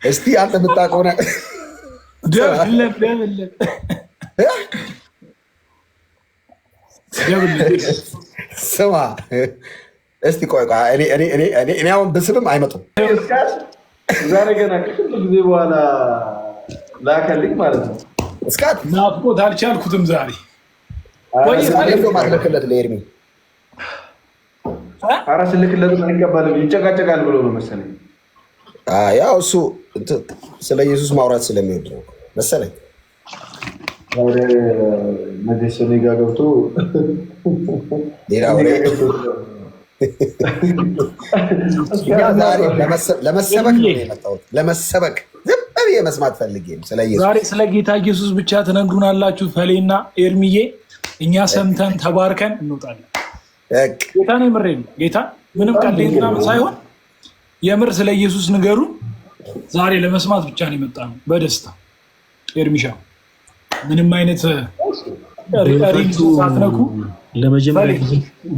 እስቲ አንተ የምታውቀው ስማ እስቲ ቆይ እኔ አሁን ብስብም አይመጡም። ዛሬ ገና ከስንት ጊዜ በኋላ ላከልኝ ማለት ነው። እስካት ናፍቆት አልቻልኩትም። ዛሬ ማለክለት ለኤርሚ ኧረ ስልክለት አይቀበልም ይጨቃጨቃል ብሎ ነው መሰለኝ። ያው እሱ ስለ ኢየሱስ ማውራት ስለሚወድ ነው መሰለኝ። ወደ መደሰኔ ጋር ገብቶ ለመሰበክ ነው የመጣሁት። ለመሰበክ ዝም ብዬ መስማት ፈልጌ ነው። ዛሬ ስለ ጌታ ኢየሱስ ብቻ ትነግሩናላችሁ ፈሌና ኤርሚዬ። እኛ ሰምተን ተባርከን እንወጣለን። ጌታን የምሬ ነው። ጌታ ምንም ቀልድ ምናምን ሳይሆን የምር ስለ ኢየሱስ ንገሩ። ዛሬ ለመስማት ብቻ ነው የመጣ ነው በደስታ ኤርሚሻ ምንም አይነት ሳትነኩ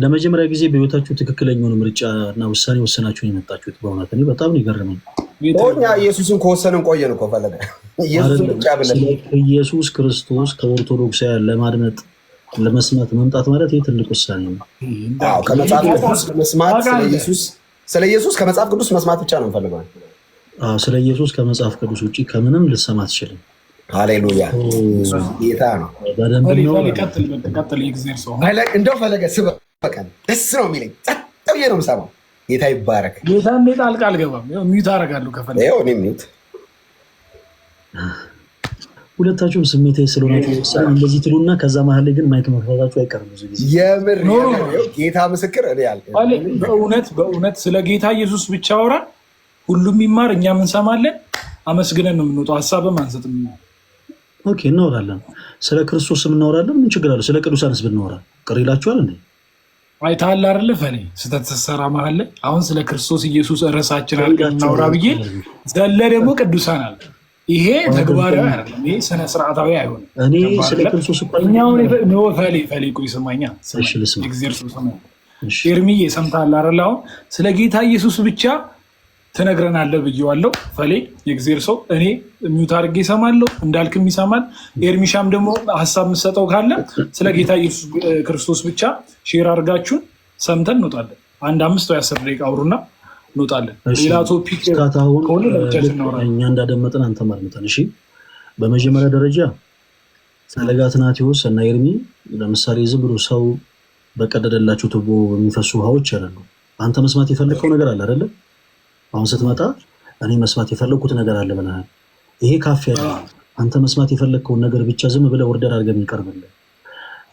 ለመጀመሪያ ጊዜ በህይወታችሁ ትክክለኛውን ምርጫ እና ውሳኔ ወሰናችሁን የመጣችሁት በእውነት እኔ በጣም ነው የገረመኝ። እኛ ኢየሱስን ከወሰንን ቆየን እኮ ፈለገ ኢየሱስ ክርስቶስ ከኦርቶዶክሳውያን ለማድመጥ ለመስማት መምጣት ማለት ይህ ትልቅ ውሳኔ ነው። ከመጽሐፍ ቅዱስ መስማት ስለ ኢየሱስ ከመጽሐፍ ቅዱስ መስማት ብቻ ነው የምፈልገው። ስለ ኢየሱስ ከመጽሐፍ ቅዱስ ውጭ ከምንም ልሰማ አትችልም። ሃሌሉያ ጌታ ነው። እንደው ፈለገ ስበቀን ደስ ነው የሚለኝ ጸጥ ብዬ ነው የምሰማው። ጌታ ይባረክ። ጌታ ጣልቃ አልገባም። ሚዩት አደርጋለሁ ከፈለገ ሚዩት። ሁለታችሁም ስሜታዊ ስለሆናችሁ እንደዚህ ትሉና ከዛ መሀል ላይ ግን ማይክ መክፈታችሁ አይቀርም። ብዙ ጊዜ የምር ጌታ ምስክር በእውነት ስለ ጌታ ኢየሱስ ብቻ አውራ፣ ሁሉም ይማር፣ እኛም እንሰማለን። አመስግነን ነው የምንወጣው። ሀሳብም አንሰጥም። ኦኬ እናወራለን። ስለ ክርስቶስም እናወራለን። ምን ችግር አለው? ስለ ቅዱሳንስ ብናወራ ቅር ይላችኋል እንዴ? አይተሃል አይደለ? ፈኔ ስተት ስትሰራ መሀል ላይ አሁን ስለ ክርስቶስ ኢየሱስ ርዕሳችን አድርገን እናውራ ብዬ ዘለ ደግሞ ቅዱሳን አለ። ይሄ ተግባራዊ አይደለም። ይሄ ስነ ስርዓታዊ አይሆንም። እኔ ስለ ክርስቶስ ፈሌ ቆይ ስማኛ፣ እግዚአብሔር ሰው ሰማ። ኤርሚዬ ሰምተሃል አይደል? አሁን ስለ ጌታ ኢየሱስ ብቻ ትነግረናለህ ብዬዋለሁ። ፈሌ የእግዚአብሔር ሰው እኔ ሚዩት አድርጌ እሰማለሁ፣ እንዳልክም ይሰማል። ኤርሚሻም ደግሞ ሀሳብ የምትሰጠው ካለ ስለ ጌታ ኢየሱስ ክርስቶስ ብቻ ሼር አድርጋችሁን ሰምተን እንወጣለን። 5 ወይ 10 ደቂቃ አውሩና እንወጣለን። ሌላ ቶፒክ ከሆነ ለብቻችን እናወራለን። እኛ እንዳደመጥን አንተ ማድመጠን። እሺ፣ በመጀመሪያ ደረጃ ስለ አትናቴዎስ እና ኤርሚ ለምሳሌ ዝም ብሎ ሰው በቀደደላቸው ቱቦ የሚፈሱ ውሃዎች አይደሉ። አንተ መስማት የፈለግከው ነገር አለ አይደለ? አሁን ስትመጣ እኔ መስማት የፈለግኩት ነገር አለ ብለሃል። ይሄ ካፌ ያለ አንተ መስማት የፈለግከውን ነገር ብቻ ዝም ብለህ ወርደር አድርገህ የሚቀርብልህ።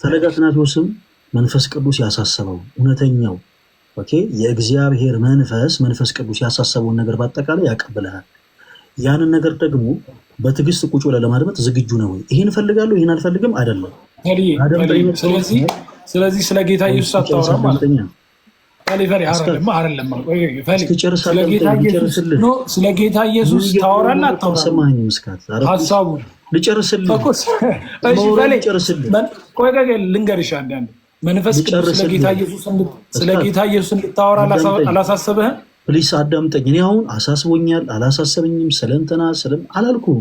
ፈለገ አትናቴዎስም መንፈስ ቅዱስ ያሳሰበው እውነተኛው የእግዚአብሔር መንፈስ ቅዱስ ያሳሰበውን ነገር በአጠቃላይ ያቀብልሃል። ያንን ነገር ደግሞ በትዕግስት ቁጭ ብለህ ለማድመጥ ዝግጁ ነው ወይ? ይህን እፈልጋለሁ ይህን አልፈልግም አይደለም። ስለዚህ ስለ ጌታ ኢየሱስ አታወራም ማለት ነው። ስለ ጌታ ኢየሱስ ታወራና አታወራም? ሀሳቡን ልንገርሽ። አንዳንድ መንፈስ ቅዱስ ስለ ጌታ ኢየሱስ እንድታወራ አላሳሰበህም? ፕሊስ አዳምጠኝ። እኔ አሁን አሳስቦኛል አላሳሰበኝም ስለንተና አላልኩም።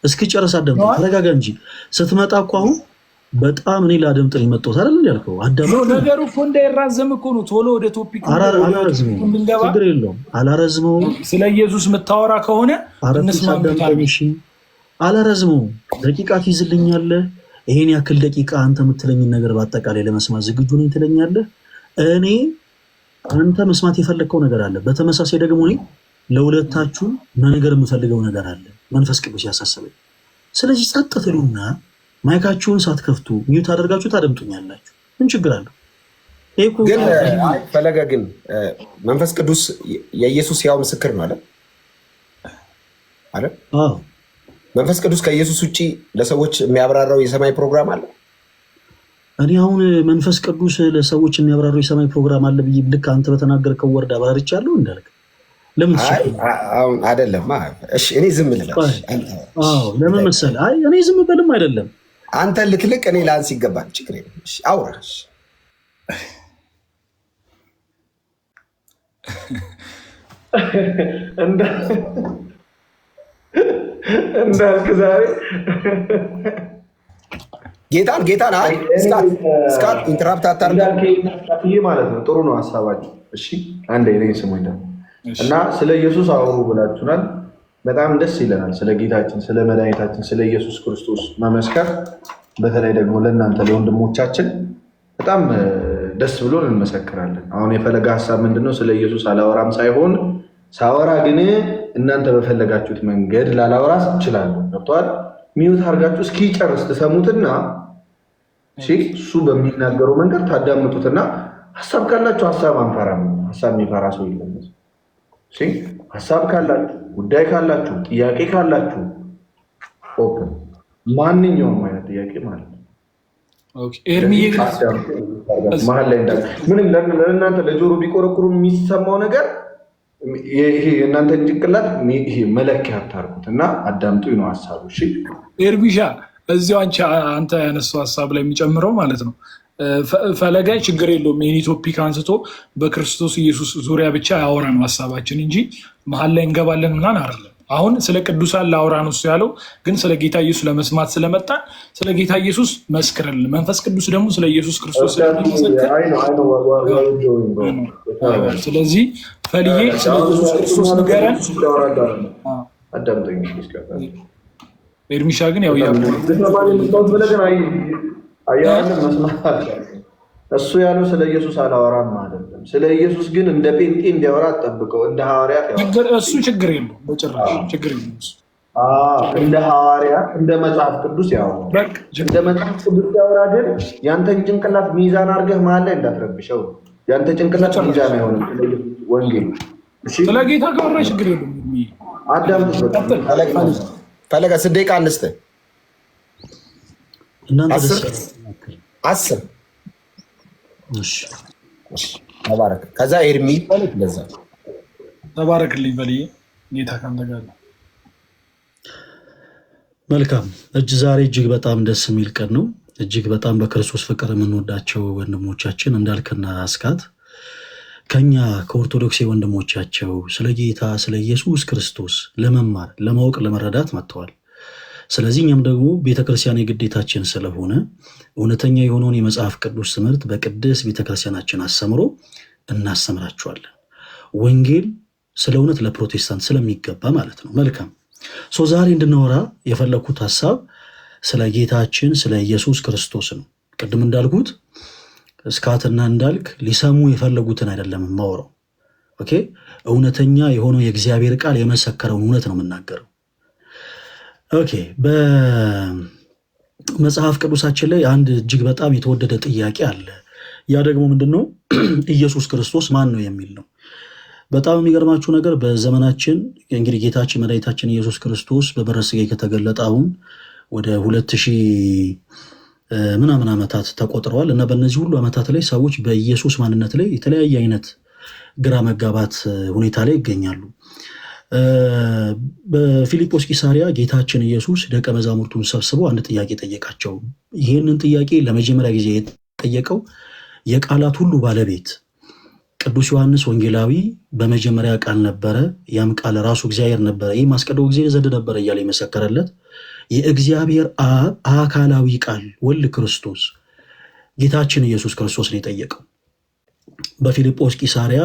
እስክጨርስ አዳምጠኝ። ተረጋጋ እንጂ ስትመጣ እኮ አሁን በጣም እኔ ላደምጥ ነው የመጣሁት አይደል? ያልከው ነገሩ እኮ እንዳይራዘም እኮ ነው። ቶሎ ወደ ቶፒክ ችግር የለውም። አላረዝመውም። ስለ ኢየሱስ የምታወራ ከሆነ አላረዝመውም። ደቂቃ ትይዝልኛለህ። ይሄን ያክል ደቂቃ አንተ የምትለኝን ነገር በአጠቃላይ ለመስማት ዝግጁ ነኝ ትለኛለህ። እኔ አንተ መስማት የፈለግከው ነገር አለ። በተመሳሳይ ደግሞ እኔ ለሁለታችሁ ነገር የምፈልገው ነገር አለ። መንፈስ ቅዱስ ያሳሰበኝ። ስለዚህ ጸጥ ትሉና ማይካችሁን ሳትከፍቱ ሚዩት አደርጋችሁ ታደምጡኛላችሁ። ምን ችግር አለው? ግን ፈለገ ግን መንፈስ ቅዱስ የኢየሱስ ያው ምስክር ነው አይደል? መንፈስ ቅዱስ ከኢየሱስ ውጭ ለሰዎች የሚያብራራው የሰማይ ፕሮግራም አለ? እኔ አሁን መንፈስ ቅዱስ ለሰዎች የሚያብራራው የሰማይ ፕሮግራም አለ ብዬ ልክ አንተ በተናገርከው ወርድ አብራርቻለሁ እንዳልክ ለምን አይደለም? እሺ እኔ ዝም ልበል? ለምን መሰለህ? አይ እኔ ዝም በልም አይደለም አንተ ልትልቅ እኔ ላንስ ይገባል። ችግር የለም። አውራሽ እንዳልክ ዛሬ ጌታን አይ ስካት ኢንተራፕት አታርጋል ማለት ነው። ጥሩ ነው ሐሳባችሁ። እሺ አንዴ እኔ ስሙኝ እና ስለ ኢየሱስ አውሩ ብላችሁናል። በጣም ደስ ይለናል። ስለ ጌታችን ስለ መድኃኒታችን ስለ ኢየሱስ ክርስቶስ መመስከር፣ በተለይ ደግሞ ለእናንተ ለወንድሞቻችን በጣም ደስ ብሎን እንመሰክራለን። አሁን የፈለገ ሀሳብ ምንድነው? ስለ ኢየሱስ አላወራም ሳይሆን ሳወራ ግን እናንተ በፈለጋችሁት መንገድ ላላወራ እችላለሁ። ገብቶሃል? ሚዩት አድርጋችሁ እስኪጨርስ ትሰሙትና እሱ በሚናገረው መንገድ ታዳምጡትና ሀሳብ ካላችሁ ሀሳብ አንፈራም። ሀሳብ የሚፈራ ሰው የለም። ሀሳብ ካላችሁ፣ ጉዳይ ካላችሁ፣ ጥያቄ ካላችሁ ኦፕን፣ ማንኛውም አይነት ጥያቄ ማለት ነው። መሀል ላይ ምንም ለእናንተ ለጆሮ ቢቆረቁሩ የሚሰማው ነገር ይሄ የእናንተን ጭንቅላት ይሄ መለኪያ አታርጉት እና አዳምጡ ነው ሀሳቡ። እሺ ኤርሚሻ እዚያው አንተ ያነሳው ሀሳብ ላይ የሚጨምረው ማለት ነው። ፈለገ ችግር የለውም ይህን ቶፒክ አንስቶ በክርስቶስ ኢየሱስ ዙሪያ ብቻ ያወራ ነው ሀሳባችን እንጂ መሀል ላይ እንገባለን ምናምን አይደለም። አሁን ስለ ቅዱሳን ላውራ ነው እሱ ያለው፣ ግን ስለ ጌታ ኢየሱስ ለመስማት ስለመጣን ስለ ጌታ ኢየሱስ መስክርልን። መንፈስ ቅዱስ ደግሞ ስለ ኢየሱስ ክርስቶስ ስለሚመሰክር፣ ስለዚህ ፈልዬ ስለ ኢየሱስ ክርስቶስ ንገረን። ኤርሚሻ ግን ያው እሱ ያለው ስለ ኢየሱስ አላወራም አይደለም። ስለ ኢየሱስ ግን እንደ ጴንጤ እንዲያወራ አጠብቀው። እንደ ሐዋርያት እሱ ችግር የለውም፣ በጭራሽ ችግር የለውም። እንደ ሐዋርያት እንደ መጽሐፍ ቅዱስ ያወራ፣ እንደ መጽሐፍ ቅዱስ ያወራ። ግን ያንተን ጭንቅላት ሚዛን አድርገህ መሀል ላይ እንዳትረብሸው። ያንተ ጭንቅላት ሚዛን አይሆንም። ወንጌል ስለ ጌታ ካወራ ችግር የለውም። አዳምጥ። ፈለገ 6 ደቂቃ አንስተ 10 ተባረክ። ከዛ ኤርሚ ለዛ ተባረክልኝ በልዬ ጌታ ካንተ ጋር ነው። መልካም ዛሬ እጅግ በጣም ደስ የሚል ቀን ነው። እጅግ በጣም በክርስቶስ ፍቅር የምንወዳቸው ወንድሞቻችን እንዳልክና አስካት ከኛ ከኦርቶዶክስ ወንድሞቻቸው ስለ ጌታ ስለ ኢየሱስ ክርስቶስ ለመማር ለማወቅ ለመረዳት መጥተዋል። ስለዚህ እኛም ደግሞ ቤተክርስቲያን የግዴታችን ስለሆነ እውነተኛ የሆነውን የመጽሐፍ ቅዱስ ትምህርት በቅድስ ቤተክርስቲያናችን አስተምሮ እናስተምራቸዋለን። ወንጌል ስለ እውነት ለፕሮቴስታንት ስለሚገባ ማለት ነው። መልካም ዛሬ እንድናወራ የፈለኩት ሀሳብ ስለ ጌታችን ስለ ኢየሱስ ክርስቶስ ነው። ቅድም እንዳልኩት እስካትና እንዳልክ ሊሰሙ የፈለጉትን አይደለም የማወራው። ኦኬ፣ እውነተኛ የሆነው የእግዚአብሔር ቃል የመሰከረውን እውነት ነው የምናገረው። ኦኬ፣ በመጽሐፍ ቅዱሳችን ላይ አንድ እጅግ በጣም የተወደደ ጥያቄ አለ። ያ ደግሞ ምንድነው? ኢየሱስ ክርስቶስ ማን ነው የሚል ነው። በጣም የሚገርማችሁ ነገር በዘመናችን እንግዲህ ጌታችን መድኃኒታችን ኢየሱስ ክርስቶስ በበረ ሥጋ ከተገለጠ አሁን ወደ 2000 ምናምን ዓመታት ተቆጥረዋል እና በእነዚህ ሁሉ ዓመታት ላይ ሰዎች በኢየሱስ ማንነት ላይ የተለያየ አይነት ግራ መጋባት ሁኔታ ላይ ይገኛሉ። በፊልጶስ ቂሳሪያ ጌታችን ኢየሱስ ደቀ መዛሙርቱን ሰብስቦ አንድ ጥያቄ ጠየቃቸው። ይህንን ጥያቄ ለመጀመሪያ ጊዜ የጠየቀው የቃላት ሁሉ ባለቤት ቅዱስ ዮሐንስ ወንጌላዊ በመጀመሪያ ቃል ነበረ፣ ያም ቃል ራሱ እግዚአብሔር ነበረ፣ ይህም አስቀድሞ እግዚአብሔር ዘንድ ነበረ እያለ የመሰከረለት የእግዚአብሔር አብ አካላዊ ቃል ወልድ ክርስቶስ ጌታችን ኢየሱስ ክርስቶስ ነው የጠየቀው። በፊልጶስ ቂሳሪያ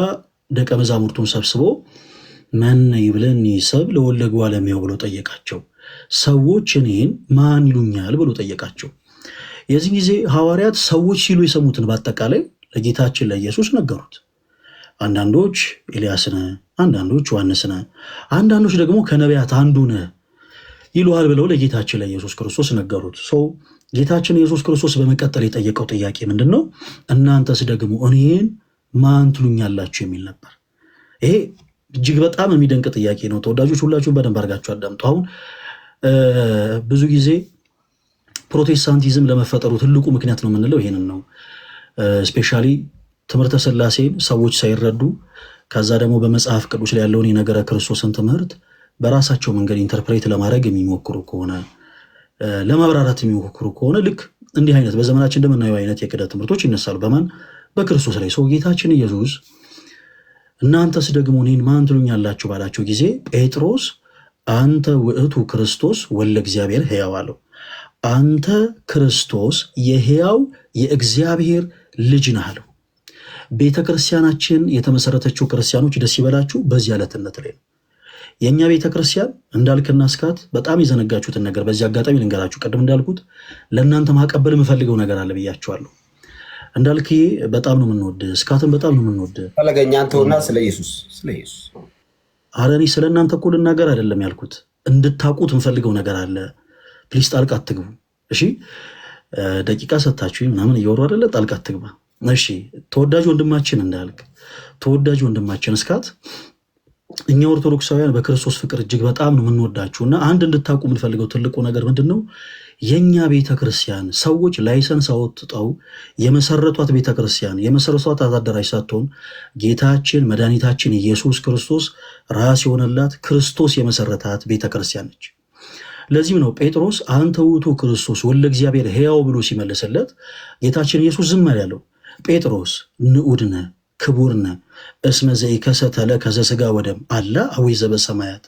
ደቀ መዛሙርቱን ሰብስቦ መን ይብለኒ ሰብ ለወልደ እጓለ እመሕያው ብሎ ጠየቃቸው። ሰዎች እኔን ማን ይሉኛል ብሎ ጠየቃቸው። የዚህ ጊዜ ሐዋርያት ሰዎች ሲሉ የሰሙትን በአጠቃላይ ለጌታችን ለኢየሱስ ነገሩት። አንዳንዶች ኤልያስ ነህ፣ አንዳንዶች ዮሐንስ ነህ፣ አንዳንዶች ደግሞ ከነቢያት አንዱ ነህ ይሉሃል ብለው ለጌታችን ለኢየሱስ ክርስቶስ ነገሩት። ጌታችን ኢየሱስ ክርስቶስ በመቀጠል የጠየቀው ጥያቄ ምንድን ነው? እናንተስ ደግሞ እኔን ማን ትሉኛላችሁ የሚል ነበር። ይሄ እጅግ በጣም የሚደንቅ ጥያቄ ነው። ተወዳጆች ሁላችሁም በደንብ አድርጋችሁ አዳምጡ። አሁን ብዙ ጊዜ ፕሮቴስታንቲዝም ለመፈጠሩ ትልቁ ምክንያት ነው የምንለው ይሄንን ነው። ስፔሻሊ ትምህርተ ሥላሴን ሰዎች ሳይረዱ ከዛ ደግሞ በመጽሐፍ ቅዱስ ላይ ያለውን የነገረ ክርስቶስን ትምህርት በራሳቸው መንገድ ኢንተርፕሬት ለማድረግ የሚሞክሩ ከሆነ ለማብራራት የሚሞክሩ ከሆነ ልክ እንዲህ አይነት በዘመናችን እንደምናየው አይነት የክህደት ትምህርቶች ይነሳሉ። በማን? በክርስቶስ ላይ። ጌታችን ኢየሱስ እናንተስ ደግሞ እኔን ማን ትሉኛላችሁ ባላቸው ጊዜ ጴጥሮስ አንተ ውእቱ ክርስቶስ ወለ እግዚአብሔር ሕያው አለው። አንተ ክርስቶስ የሕያው የእግዚአብሔር ልጅ ነህ አለው። ቤተ ክርስቲያናችን የተመሰረተችው ክርስቲያኖች ደስ ይበላችሁ በዚህ ዕለትነት ላይ ነው። የእኛ ቤተ ክርስቲያን እንዳልክና እስካት በጣም የዘነጋችሁትን ነገር በዚህ አጋጣሚ ልንገራችሁ። ቅድም እንዳልኩት ለእናንተ ማቀበል የምፈልገው ነገር አለ ብያችኋለሁ። እንዳልክዬ በጣም ነው የምንወድ፣ እስካትን በጣም ነው የምንወድ። ፈለገኛ አንተውና ስለ ኢየሱስ ኧረ እኔ ስለ እናንተ እኮ ልናገር አይደለም ያልኩት፣ እንድታውቁት የምፈልገው ነገር አለ። ፕሊስ ጣልቃ አትግቡ እሺ። ደቂቃ ሰታችሁ ምናምን እያወሩ አይደለ? ጣልቃ አትግባ እሺ። ተወዳጅ ወንድማችን እንዳልክ፣ ተወዳጅ ወንድማችን እስካት፣ እኛ ኦርቶዶክሳውያን በክርስቶስ ፍቅር እጅግ በጣም ነው የምንወዳችሁ እና አንድ እንድታውቁ የምንፈልገው ትልቁ ነገር ምንድን ነው? የእኛ ቤተክርስቲያን ሰዎች ላይሰንስ አወጥተው የመሰረቷት ቤተክርስቲያን የመሰረቷት አደራጅ ሳትሆን ጌታችን መድኃኒታችን ኢየሱስ ክርስቶስ ራስ የሆነላት ክርስቶስ የመሰረታት ቤተክርስቲያን ነች። ለዚህም ነው ጴጥሮስ አንተ ውእቱ ክርስቶስ ወለ እግዚአብሔር ሕያው ብሎ ሲመልስለት ጌታችን ኢየሱስ ዝም ያለው። ጴጥሮስ ንዑድነ ክቡርነ እስመ ዘኢከሰተ ለከ ዘሥጋ ወደም አላ አቡየ ዘበሰማያት፣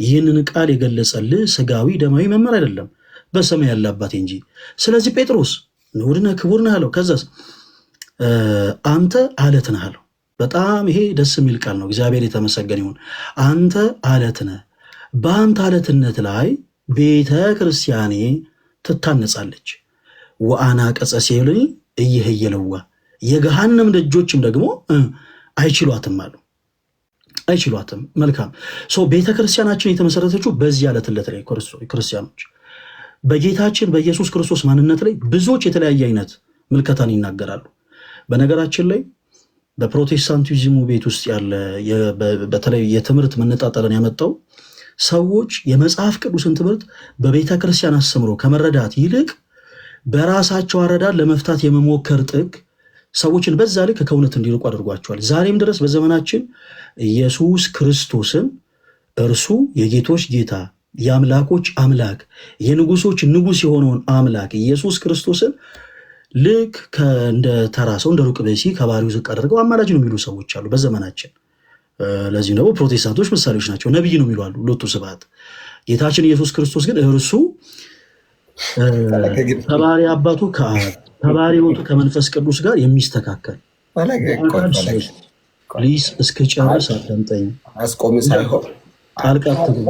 ይህንን ቃል የገለጸልህ ስጋዊ ደማዊ መምህር አይደለም በሰማይ ያለ አባቴ እንጂ። ስለዚህ ጴጥሮስ ንዑድነ ክቡርነ አለው። ከዛስ አንተ አለት ነህ አለው። በጣም ይሄ ደስ የሚል ቃል ነው። እግዚአብሔር የተመሰገነ ይሁን። አንተ አለት ነህ። በአንተ አለትነት ላይ ቤተ ክርስቲያኔ ትታነጻለች። ወአና ቀጸ ሲኦል እየህየለዋ፣ የገሃነም ደጆችም ደግሞ አይችሏትም አሉ። አይችሏትም። መልካም ሰው ቤተ ክርስቲያናችን የተመሰረተችው በዚህ አለትነት ላይ ክርስቲያኖች በጌታችን በኢየሱስ ክርስቶስ ማንነት ላይ ብዙዎች የተለያየ አይነት ምልከታን ይናገራሉ። በነገራችን ላይ በፕሮቴስታንቲዝሙ ቤት ውስጥ ያለ በተለይ የትምህርት መነጣጠልን ያመጣው ሰዎች የመጽሐፍ ቅዱስን ትምህርት በቤተ ክርስቲያን አስተምሮ ከመረዳት ይልቅ በራሳቸው አረዳድ ለመፍታት የመሞከር ጥግ ሰዎችን በዛ ልክ ከእውነት እንዲርቁ አድርጓቸዋል። ዛሬም ድረስ በዘመናችን ኢየሱስ ክርስቶስን እርሱ የጌቶች ጌታ የአምላኮች አምላክ የንጉሶች ንጉስ የሆነውን አምላክ ኢየሱስ ክርስቶስን ልክ እንደ ተራ ሰው እንደ ሩቅ ብእሲ ከባህሪው ዝቅ አድርገው አማላጅ ነው የሚሉ ሰዎች አሉ በዘመናችን። ለዚህ ነው ፕሮቴስታንቶች ምሳሌዎች ናቸው። ነብይ ነው የሚሉ አሉ። ሎቱ ስብሐት። ጌታችን ኢየሱስ ክርስቶስ ግን እርሱ ከባህሪ አባቱ ከአብ ከባህሪ ሕይወቱ ከመንፈስ ቅዱስ ጋር የሚስተካከል ፕሊስ እስክጨርስ አዳምጠኝ። አስቆም ሳይሆን ጣልቃ አትግባ።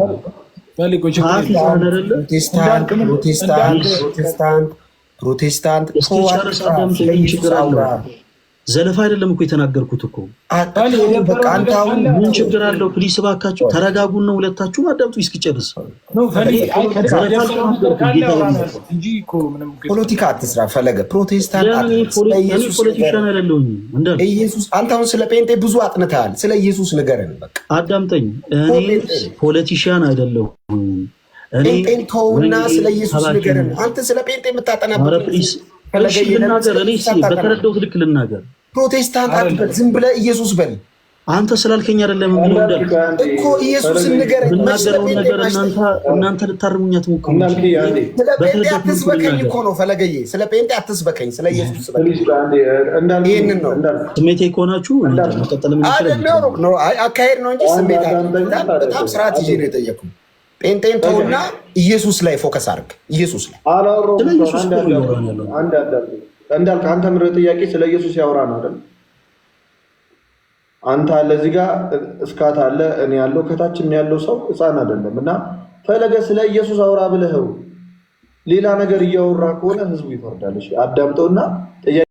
ፕሮቴስታንት እስክጨርስ አዳምጠኝ። ችግር አለ? ዘለፋ አይደለም እኮ የተናገርኩት እኮ። ምን ችግር አለው? ፕሊስ እባካችሁ ተረጋጉና ሁለታችሁም አዳምጡ እስኪጨርስ። ፖለቲካ አትስራ ፈለገ። ፕሮቴስታንት ፖለቲሻን አይደለሁም። ኢየሱስ አንተ አሁን ስለ ጴንጤ ብዙ አጥንተሃል። ስለ ኢየሱስ ንገረን በቃ። አዳምጠኝ። እኔ ፖለቲሻን አይደለሁም። ጴንጤን ተውና ስለ ኢየሱስ ንገረን። አንተ ስለ ጴንጤ የምታጠናበት ልናገር። እኔ በተረዳሁት ልክ ልናገር። ፕሮቴስታንት አትበል፣ ዝም ብለህ ኢየሱስ በል። አንተ ስላልከኝ አይደለም እኮ ኢየሱስን ንገረኝ። የምናገረውን ነገር እናንተ ልታርሙኝ አትሞክሩ። ስለ ጴንጤ አትስበከኝ እኮ ነው ፈለገዬ። ስለ ጴንጤ አትስበከኝ፣ ስለ ኢየሱስ ይህንን ነው። ስሜቴ ከሆናችሁ መቀጠል ነው። አካሄድ ነው እንጂ ስሜት በጣም ስርዓት ይዤ ነው የጠየኩህ። ጴንጤን ተውና ኢየሱስ ላይ ፎከስ አድርግ። ኢየሱስ ላይ እንዳልክ አንተ ምድር ጥያቄ ስለ ኢየሱስ ያወራ ነው አይደል? አንተ አለ እዚህ ጋር እስካት አለ እኔ ያለው ከታችም ያለው ሰው ሕፃን አይደለም። እና ፈለገ ስለ ኢየሱስ አውራ ብለኸው ሌላ ነገር እያወራ ከሆነ ህዝቡ ይፈርዳል። እሺ አዳምጠውና ጥያቄ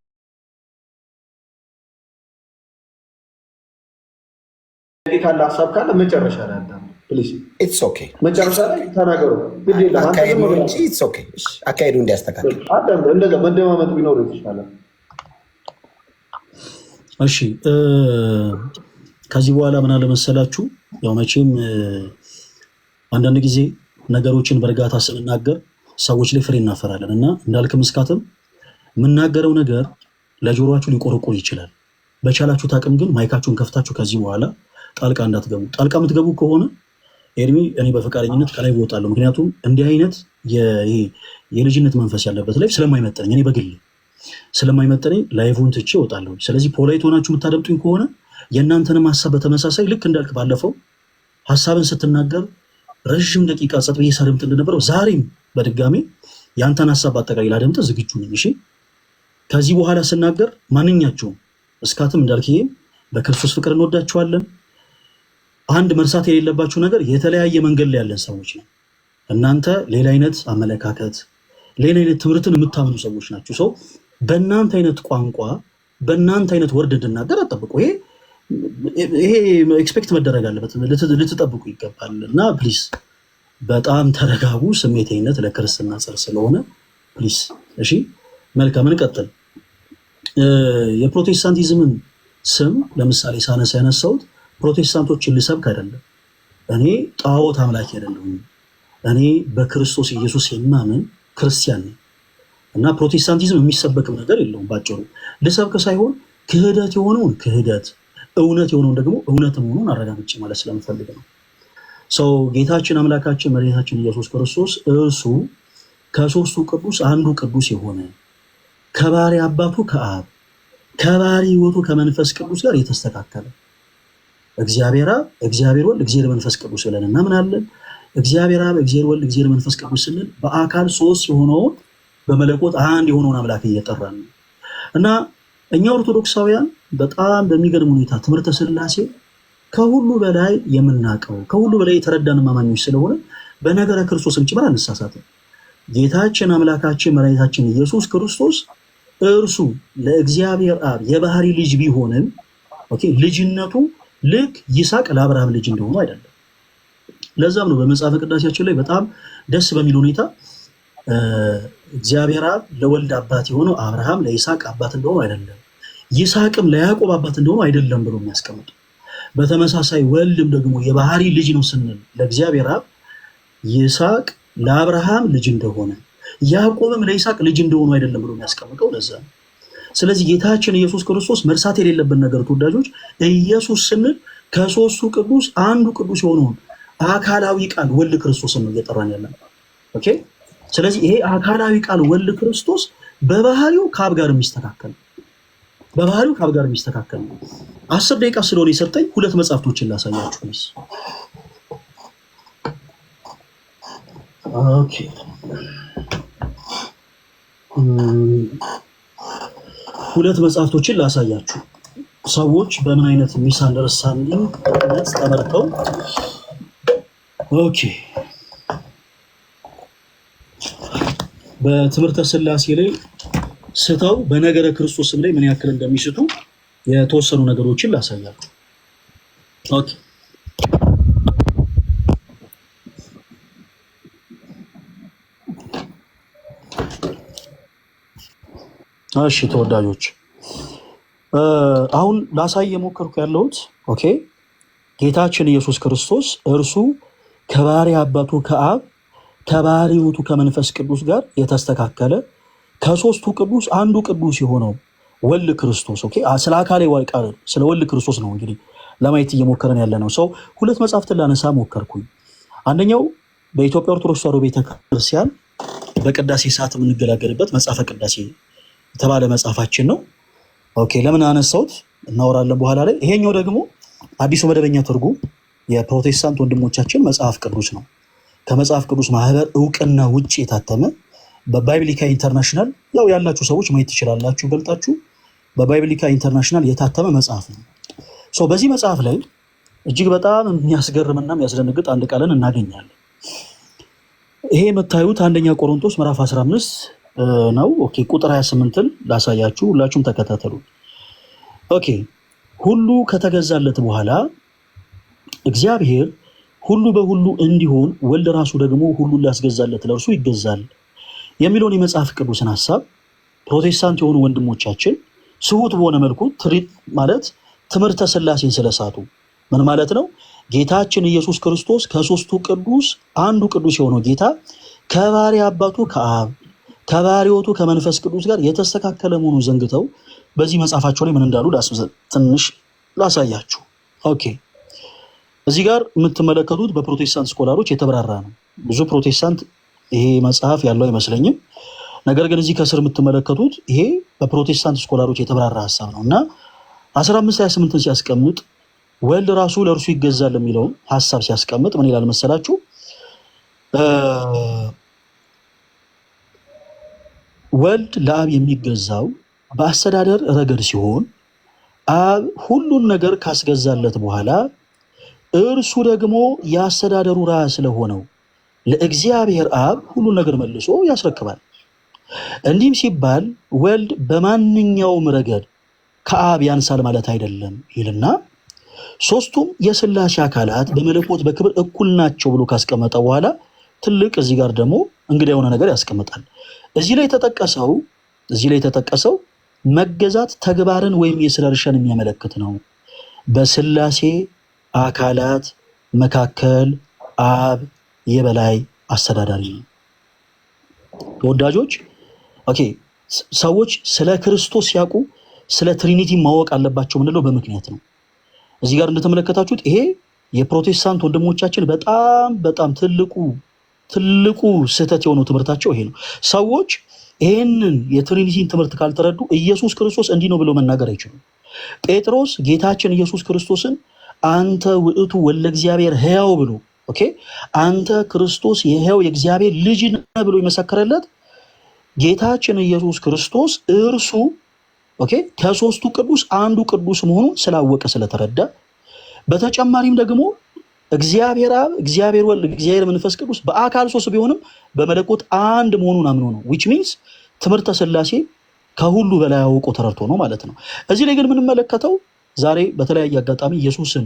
ካለ ሀሳብ ካለ መጨረሻ ላይ አዳምጠው ፕሊዝ። ኢትስ ኦኬ መጨረሻ ላይ ተናገሩ። ግድ የለም አካሄዱ እንጂ ኢትስ ኦኬ። እሺ አካሄዱ እንዲያስተካክል አዳምጠው። እንደዛ መደማመጥ ቢኖር የተሻለ። እሺ ከዚህ በኋላ ምን አለ መሰላችሁ፣ ያው መቼም አንዳንድ ጊዜ ነገሮችን በእርጋታ ስንናገር ሰዎች ላይ ፍሬ እናፈራለን እና እንዳልክም እስካትም የምናገረው ነገር ለጆሮአችሁ ሊቆረቆር ይችላል። በቻላችሁት አቅም ግን ማይካችሁን ከፍታችሁ ከዚህ በኋላ ጣልቃ እንዳትገቡ። ጣልቃ የምትገቡ ከሆነ ኤርሚ እኔ በፈቃደኝነት ከላይ እወጣለሁ። ምክንያቱም እንዲህ አይነት የልጅነት መንፈስ ያለበት ላይ ስለማይመጠነኝ፣ እኔ በግል ስለማይመጠነኝ ላይቭን ትቼ እወጣለሁ። ስለዚህ ፖላይት ሆናችሁ የምታደምጡኝ ከሆነ የእናንተንም ሀሳብ በተመሳሳይ ልክ እንዳልክ ባለፈው ሀሳብን ስትናገር ረዥም ደቂቃ ጸጥ ብዬ ሳደምጥ እንደነበረው ዛሬም በድጋሚ የአንተን ሀሳብ በአጠቃላይ ላደምጥ ዝግጁ ነኝ። እሺ ከዚህ በኋላ ስናገር ማንኛቸውም እስካትም እንዳልክዬም በክርስቶስ ፍቅር እንወዳችኋለን። አንድ መርሳት የሌለባችሁ ነገር የተለያየ መንገድ ላይ ያለን ሰዎች ነው። እናንተ ሌላ አይነት አመለካከት፣ ሌላ አይነት ትምህርትን የምታምኑ ሰዎች ናቸው። ሰው በእናንተ አይነት ቋንቋ በእናንተ አይነት ወርድ እንድናገር አጠብቁ። ይሄ ኤክስፔክት መደረግ አለበት፣ ልትጠብቁ ይገባል። እና ፕሊስ በጣም ተረጋጉ። ስሜታዊነት ለክርስትና ጸር ስለሆነ ፕሊስ። እሺ መልካም እንቀጥል። የፕሮቴስታንቲዝምን ስም ለምሳሌ ሳነሳ ያነሳሁት ፕሮቴስታንቶችን ልሰብክ አይደለም። እኔ ጣዖት አምላኪ አይደለሁም። እኔ በክርስቶስ ኢየሱስ የማምን ክርስቲያን ነኝ እና ፕሮቴስታንቲዝም የሚሰበክም ነገር የለውም። ባጭሩ ልሰብክ ሳይሆን ክህደት የሆነውን ክህደት፣ እውነት የሆነውን ደግሞ እውነት መሆኑን አረጋግጬ ማለት ስለምፈልግ ነው። ሰው ጌታችን አምላካችን መድኃኒታችን ኢየሱስ ክርስቶስ እርሱ ከሶስቱ ቅዱስ አንዱ ቅዱስ የሆነ ከባህሪ አባቱ ከአብ ከባህሪ ሕይወቱ ከመንፈስ ቅዱስ ጋር የተስተካከለ እግዚአብሔር አብ፣ እግዚአብሔር ወልድ፣ እግዚአብሔር መንፈስ ቅዱስ ብለን እናምናለን። እግዚአብሔር አብ፣ እግዚአብሔር ወልድ፣ እግዚአብሔር መንፈስ ቅዱስ ስንል በአካል ሶስት የሆነውን በመለኮት አንድ የሆነውን አምላክ እየጠራን ነው እና እኛ ኦርቶዶክሳውያን በጣም በሚገርም ሁኔታ ትምህርተ ሥላሴ ከሁሉ በላይ የምናውቀው ከሁሉ በላይ የተረዳን አማኞች ስለሆነ በነገረ ክርስቶስም ጭምር አንሳሳትም። ጌታችን አምላካችን መድኃኒታችን ኢየሱስ ክርስቶስ እርሱ ለእግዚአብሔር አብ የባህሪ ልጅ ቢሆንም ልጅነቱ ልክ ይስሐቅ ለአብርሃም ልጅ እንደሆኑ አይደለም። ለዛም ነው በመጽሐፈ ቅዳሴያችን ላይ በጣም ደስ በሚል ሁኔታ እግዚአብሔር አብ ለወልድ አባት የሆነው አብርሃም ለይስሐቅ አባት እንደሆኑ አይደለም፣ ይስሐቅም ለያዕቆብ አባት እንደሆኑ አይደለም ብሎ የሚያስቀምጡ። በተመሳሳይ ወልድም ደግሞ የባህሪ ልጅ ነው ስንል ለእግዚአብሔር አብ ይስሐቅ ለአብርሃም ልጅ እንደሆነ ያዕቆብም ለይስሐቅ ልጅ እንደሆኑ አይደለም ብሎ የሚያስቀምጠው ለዛ ነው። ስለዚህ ጌታችን ኢየሱስ ክርስቶስ መርሳት የሌለብን ነገር ተወዳጆች፣ ኢየሱስ ስንል ከሶስቱ ቅዱስ አንዱ ቅዱስ የሆነውን አካላዊ ቃል ወልድ ክርስቶስን ነው እየጠራን ያለነው። ኦኬ። ስለዚህ ይሄ አካላዊ ቃል ወልድ ክርስቶስ በባህሪው ከአብ ጋር የሚስተካከል ነው። 10 ደቂቃ ስለሆነ የሰጠኝ 2 መጽሐፍቶችን ላሳያችሁ ፕሊዝ። ኦኬ 2 መጽሐፍቶችን ላሳያችሁ። ሰዎች በምን አይነት ሚስ አንደርስታንዲንግ ተመርተው በትምህርተ ሥላሴ ላይ ስተው በነገረ ክርስቶስም ላይ ምን ያክል እንደሚስቱ የተወሰኑ ነገሮችን ላሳያችሁ። ኦኬ እሺ ተወዳጆች፣ አሁን ላሳይ የሞከርኩ ያለሁት ጌታችን ኢየሱስ ክርስቶስ እርሱ ከባህሪ አባቱ ከአብ ከባህሪ ሕይወቱ ከመንፈስ ቅዱስ ጋር የተስተካከለ ከሶስቱ ቅዱስ አንዱ ቅዱስ የሆነው ወልድ ክርስቶስ ስለ አካላዊ ቃል ስለ ወልድ ክርስቶስ ነው እንግዲህ ለማየት እየሞከረን ያለ ነው። 2 መጽሐፍትን ላነሳ ሞከርኩኝ። አንደኛው በኢትዮጵያ ኦርቶዶክስ ተዋሕዶ ቤተክርስቲያን በቅዳሴ ሰዓት የምንገለገልበት መጽሐፈ ቅዳሴ የተባለ መጽሐፋችን ነው። ለምን አነሳሁት እናወራለን በኋላ ላይ። ይሄኛው ደግሞ አዲሱ መደበኛ ትርጉም የፕሮቴስታንት ወንድሞቻችን መጽሐፍ ቅዱስ ነው። ከመጽሐፍ ቅዱስ ማህበር እውቅና ውጭ የታተመ በባይብሊካ ኢንተርናሽናል ያላችሁ ሰዎች ማየት ትችላላችሁ። ገልጣችሁ በባይብሊካ ኢንተርናሽናል የታተመ መጽሐፍ ነው። በዚህ መጽሐፍ ላይ እጅግ በጣም የሚያስገርምና የሚያስደነግጥ አንድ ቃልን እናገኛለን። ይሄ የምታዩት አንደኛ ቆሮንቶስ ምዕራፍ 15 ነው። ቁጥር 28ን ላሳያችሁ፣ ሁላችሁም ተከታተሉ። ሁሉ ከተገዛለት በኋላ እግዚአብሔር ሁሉ በሁሉ እንዲሆን ወልድ ራሱ ደግሞ ሁሉን ሊያስገዛለት ለእርሱ ይገዛል የሚለውን የመጽሐፍ ቅዱስን ሐሳብ ፕሮቴስታንት የሆኑ ወንድሞቻችን ስሁት በሆነ መልኩ ትሪት ማለት ትምህርተ ሥላሴን ስለሳቱ ምን ማለት ነው? ጌታችን ኢየሱስ ክርስቶስ ከሶስቱ ቅዱስ አንዱ ቅዱስ የሆነው ጌታ ከባህሪ አባቱ ከአብ ከባህሪ ሕይወቱ ከመንፈስ ቅዱስ ጋር የተስተካከለ መሆኑን ዘንግተው በዚህ መጽሐፋቸው ላይ ምን እንዳሉ ትንሽ ላሳያችሁ። እዚህ ጋር የምትመለከቱት በፕሮቴስታንት ስኮላሮች የተብራራ ነው። ብዙ ፕሮቴስታንት ይሄ መጽሐፍ ያለው አይመስለኝም። ነገር ግን እዚህ ከስር የምትመለከቱት ይሄ በፕሮቴስታንት ስኮላሮች የተብራራ ሀሳብ ነው እና 15:28 ሲያስቀምጥ ወልድ ራሱ ለእርሱ ይገዛል የሚለውን ሀሳብ ሲያስቀምጥ ምን ይላል መሰላችሁ? ወልድ ለአብ የሚገዛው በአስተዳደር ረገድ ሲሆን አብ ሁሉን ነገር ካስገዛለት በኋላ እርሱ ደግሞ የአስተዳደሩ ራስ ስለሆነው ለእግዚአብሔር አብ ሁሉን ነገር መልሶ ያስረክባል። እንዲህም ሲባል ወልድ በማንኛውም ረገድ ከአብ ያንሳል ማለት አይደለም ይልና ሶስቱም የሥላሴ አካላት በመለኮት በክብር እኩል ናቸው ብሎ ካስቀመጠ በኋላ ትልቅ እዚህ ጋር ደግሞ እንግዳ የሆነ ነገር ያስቀምጣል። እዚህ ላይ የተጠቀሰው መገዛት ተግባርን ወይም የሥራ ድርሻን የሚያመለክት ነው። በሥላሴ አካላት መካከል አብ የበላይ አስተዳዳሪ ነው። ተወዳጆች፣ ኦኬ፣ ሰዎች ስለ ክርስቶስ ሲያውቁ ስለ ትሪኒቲ ማወቅ አለባቸው ምንለው በምክንያት ነው። እዚህ ጋር እንደተመለከታችሁት ይሄ የፕሮቴስታንት ወንድሞቻችን በጣም ትልቁ ስህተት የሆነው ትምህርታቸው ይሄ ነው። ሰዎች ይህንን የትሪኒቲን ትምህርት ካልተረዱ ኢየሱስ ክርስቶስ እንዲህ ነው ብለው መናገር አይችሉም። ጴጥሮስ ጌታችን ኢየሱስ ክርስቶስን አንተ ውእቱ ወልደ እግዚአብሔር ሕያው ብሎ አንተ ክርስቶስ የሕያው የእግዚአብሔር ልጅ ነህ ብሎ የመሰከረለት ጌታችን ኢየሱስ ክርስቶስ እርሱ ከሶስቱ ቅዱስ አንዱ ቅዱስ መሆኑን ስላወቀ ስለተረዳ፣ በተጨማሪም ደግሞ እግዚአብሔር አብ፣ እግዚአብሔር ወልድ፣ እግዚአብሔር መንፈስ ቅዱስ በአካል ሶስት ቢሆንም በመለኮት አንድ መሆኑን አምኖ ነው። which means ትምህርተ ሥላሴ ከሁሉ በላይ አውቆ ተረድቶ ነው ማለት ነው። እዚህ ላይ ግን የምንመለከተው ዛሬ በተለያየ አጋጣሚ ኢየሱስን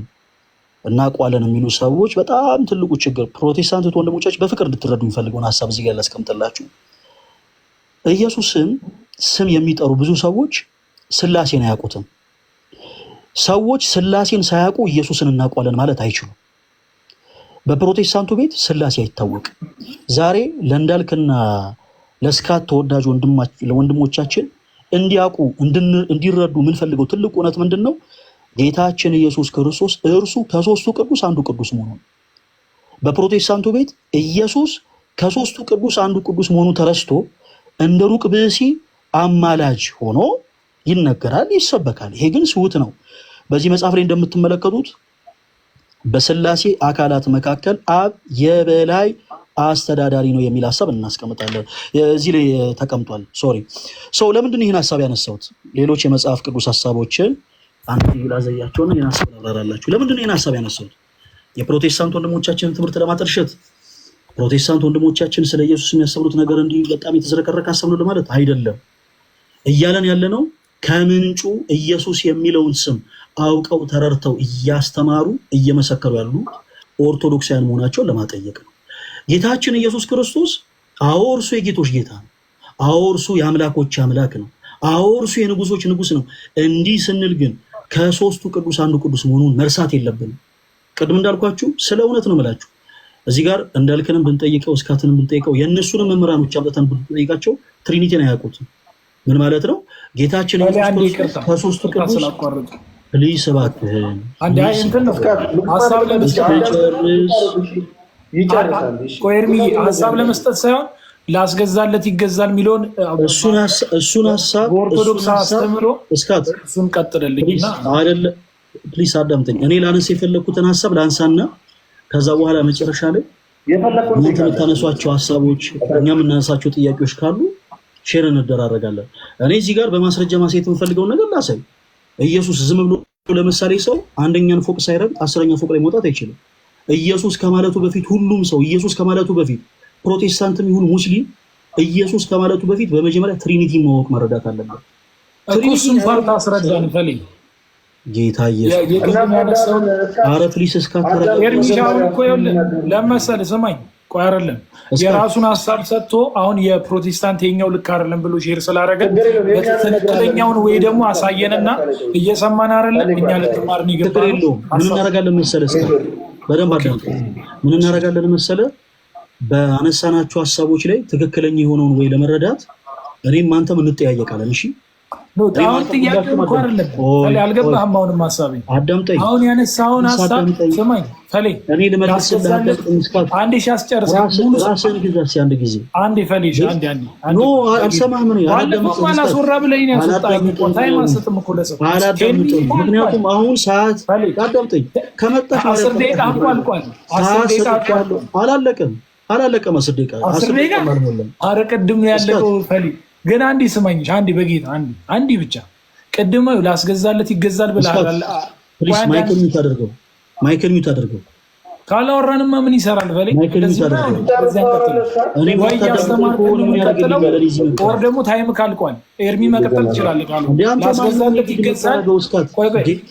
እናውቀዋለን የሚሉ ሰዎች በጣም ትልቁ ችግር ፕሮቴስታንት ወንድሞቻችን በፍቅር እንድትረዱ የሚፈልገውን ሀሳብ እዚህ ጋር ላስቀምጥላችሁ። ኢየሱስን ስም የሚጠሩ ብዙ ሰዎች ሥላሴን አያውቁትም። ሰዎች ሥላሴን ሳያውቁ ኢየሱስን እናውቀዋለን ማለት አይችሉም። በፕሮቴስታንቱ ቤት ሥላሴ አይታወቅም። ዛሬ ለእንዳልክና ለስካት ተወዳጅ ወንድሞቻችን እንዲያውቁ እንዲረዱ የምንፈልገው ትልቁ እውነት ምንድን ነው? ጌታችን ኢየሱስ ክርስቶስ እርሱ ከሶስቱ ቅዱስ አንዱ ቅዱስ መሆኑን። በፕሮቴስታንቱ ቤት ኢየሱስ ከሶስቱ ቅዱስ አንዱ ቅዱስ መሆኑ ተረስቶ እንደ ሩቅ ብእሲ አማላጅ ሆኖ ይነገራል፣ ይሰበካል። ይሄ ግን ስውት ነው። በዚህ መጽሐፍ ላይ እንደምትመለከቱት በሥላሴ አካላት መካከል አብ የበላይ አስተዳዳሪ ነው የሚል ሀሳብ እናስቀምጣለን። እዚህ ላይ ተቀምጧል። ለምንድን ይህን ሀሳብ ያነሳሁት? ሌሎች የመጽሐፍ ቅዱስ ሀሳቦችን አንድ ላዘያቸውና ይህን ሀሳብ ላብራራላችሁ። ለምንድን ይህን ሀሳብ ያነሳሁት? የፕሮቴስታንት ወንድሞቻችንን ትምህርት ለማጠልሸት፣ ፕሮቴስታንት ወንድሞቻችን ስለ ኢየሱስ የሚያስተምሩት ነገር እንዲህ በጣም የተዝረከረከ ሀሳብ ነው ለማለት አይደለም። እያለን ያለነው ከምንጩ ኢየሱስ የሚለውን ስም አውቀው ተረድተው እያስተማሩ እየመሰከሩ ያሉ ኦርቶዶክሳውያን መሆናቸውን ለማጠየቅ ነው። ጌታችን ኢየሱስ ክርስቶስ አዎ እርሱ የጌቶች ጌታ ነው። አዎ እርሱ የአምላኮች አምላክ ነው። አዎ እርሱ የንጉሶች ንጉስ ነው። እንዲህ ስንል ግን ከሶስቱ ቅዱስ አንዱ ቅዱስ መሆኑን መርሳት የለብንም። ቅድም እንዳልኳችሁ ስለ እውነት ነው የምላችሁ። እዚህ ጋር እንዳልክንም ብንጠይቀው እስካትንም ብንጠይቀው የእነሱንም መምህራኖች አምጥተን ብንጠይቃቸው ትሪኒቲን አያውቁትም። ምን ማለት ነው? ጌታችን ኢየሱስ ክርስቶስ ከሶስቱ ቅዱስ ፕሊስ እባክህን ሀሳብ ለመስጠት ሳይሆን ላስገዛለት ይገዛል የሚለውን እሱን ሀሳብ በኦርቶዶክስ አስተምሮ እሱን ቀጥልልኝና አይደለ። ፕሊስ አዳምጠኝ። እኔ ላነሳ የፈለግኩትን ሀሳብ ላንሳና ከዛ በኋላ መጨረሻ ላይ እናንተ የምታነሷቸው ሀሳቦች እኛ የምናነሳቸው ጥያቄዎች ካሉ ሼር እንደራረጋለን። እኔ እዚህ ጋር በማስረጃ ማሳየት የምፈልገውን ነገር ላሳይ። ኢየሱስ ዝም ብሎ ለምሳሌ ሰው አንደኛን ፎቅ ሳይረግጥ 10ኛ ፎቅ ላይ መውጣት አይችልም። ኢየሱስ ከማለቱ በፊት ሁሉም ሰው ኢየሱስ ከማለቱ በፊት ፕሮቴስታንትም ይሁን ሙስሊም ኢየሱስ ከማለቱ በፊት በመጀመሪያ ትሪኒቲ ማወቅ መረዳት አለበት። እሱን ፓርት አስረዳን ፈልይ ጌታ ኢየሱስ አረ ፕሊስ እስካተራ ኤርሚሻው እኮ ለመሰለ ሰማኝ ቆይ አይደለም የራሱን ሀሳብ ሰጥቶ አሁን የፕሮቴስታንት የኛው ልክ አይደለም ብሎ ሼር ስላደረገ በትክክለኛውን ወይ ደግሞ አሳየንና እየሰማን አይደለም እኛ ለተማርን ይገባል። ምን እናደርጋለን መሰለህ? በደንብ አዳምጥ። ምን እናደርጋለን መሰለህ? በአነሳናቸው ሀሳቦች ላይ ትክክለኛ የሆነውን ወይ ለመረዳት እኔም አንተም እንጠያየቃለን። እሺ አሁን ጥያቄው እኮ አይደለም አልገባህም። አሁንም ሀሳቤ አዳምጠኝ። አሁን ያነሳውን ሀሳብ ስማኝ ፈሌ እኔ ልመልስልህ አንዴ ሻስጨርስ ራስህን ግዛት አንድ ጊዜ አንዴ ፈሌ አንዴ ኖ አልሰማህም ነው ያዳምጠኝ። አላስወራ ብለኝ ነው ያስወጣኝ እኮ ታይም አንሰጥም እኮ ለሰው አላዳምጠኝ። ምክንያቱም አሁን ሰዓት አዳምጠኝ ከመጣህ 10 ደቂቃ አልቋል። 10 ደቂቃ አላለቀም አላለቀም። 10 ደቂቃ 10 ደቂቃ ኧረ ቅድም ነው ያለቀው። ፈሊ ግን አንዴ ስማኝ፣ አንዴ በጌታ አንዴ ብቻ ቅድም ላስገዛለት ይገዛል ብለሃል። ፕሊስ ማይክል ሚውት አድርገው። ካላወራንማ ምን ይሰራል? ፈሊ ወይ ያስተማርከው ወር ደግሞ ታይም ካልቋል ኤርሚ መቀጠል ትችላለህ። ካሉ ላስገዛለት ይገዛል።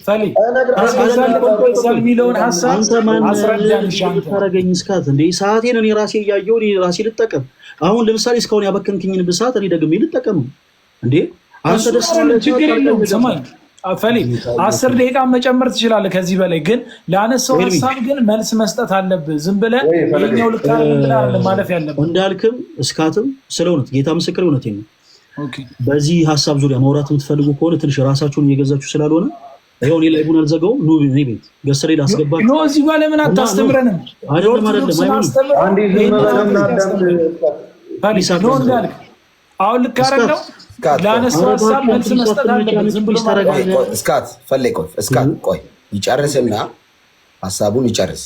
ፈሊ ላስገዛለት ይገዛል የሚለውን ሐሳብ ታረገኝ እስካት እንዴ ሰዓቴን እኔ ራሴ እያየሁ እኔ ራሴ ልጠቀም። አሁን ለምሳሌ እስካሁን ያበከንክኝን ብሳት እኔ ደግሜ ልጠቀም እንዴ? አንተ ደስ ችግር የለውም። ሰማኝ ፈሊ 10 ደቂቃ መጨመር ትችላለህ ከዚህ በላይ ግን ለአነሳው ሐሳብ ግን መልስ መስጠት አለብህ። ዝም ብለህ የኛው ልክ አይደለም ማለፍ ያለብህ እንዳልክም እስካትም ስለሆነ ጌታ ምስክር እውነቴን ነው። በዚህ ሐሳብ ዙሪያ ማውራት የምትፈልጉ ከሆነ ትንሽ ራሳችሁን እየገዛችሁ ስላልሆነ ይሄው እኔ ላይ ቡና አልዘጋውም። ኑ እኔ ቤት ገሰሬ ላስገባችሁ ነው። እዚህ ጋር ለምን አታስተምረንም? አይደለም አንዴ ዝም እንዳልክ አሁን ልክ አይደለም ለአነሳው ሐሳብ መልስ መስጠት አለብህ። ዝም ብሎ እስካት ፈለይ ቆይ ይጨርስና ሐሳቡን ይጨርስ።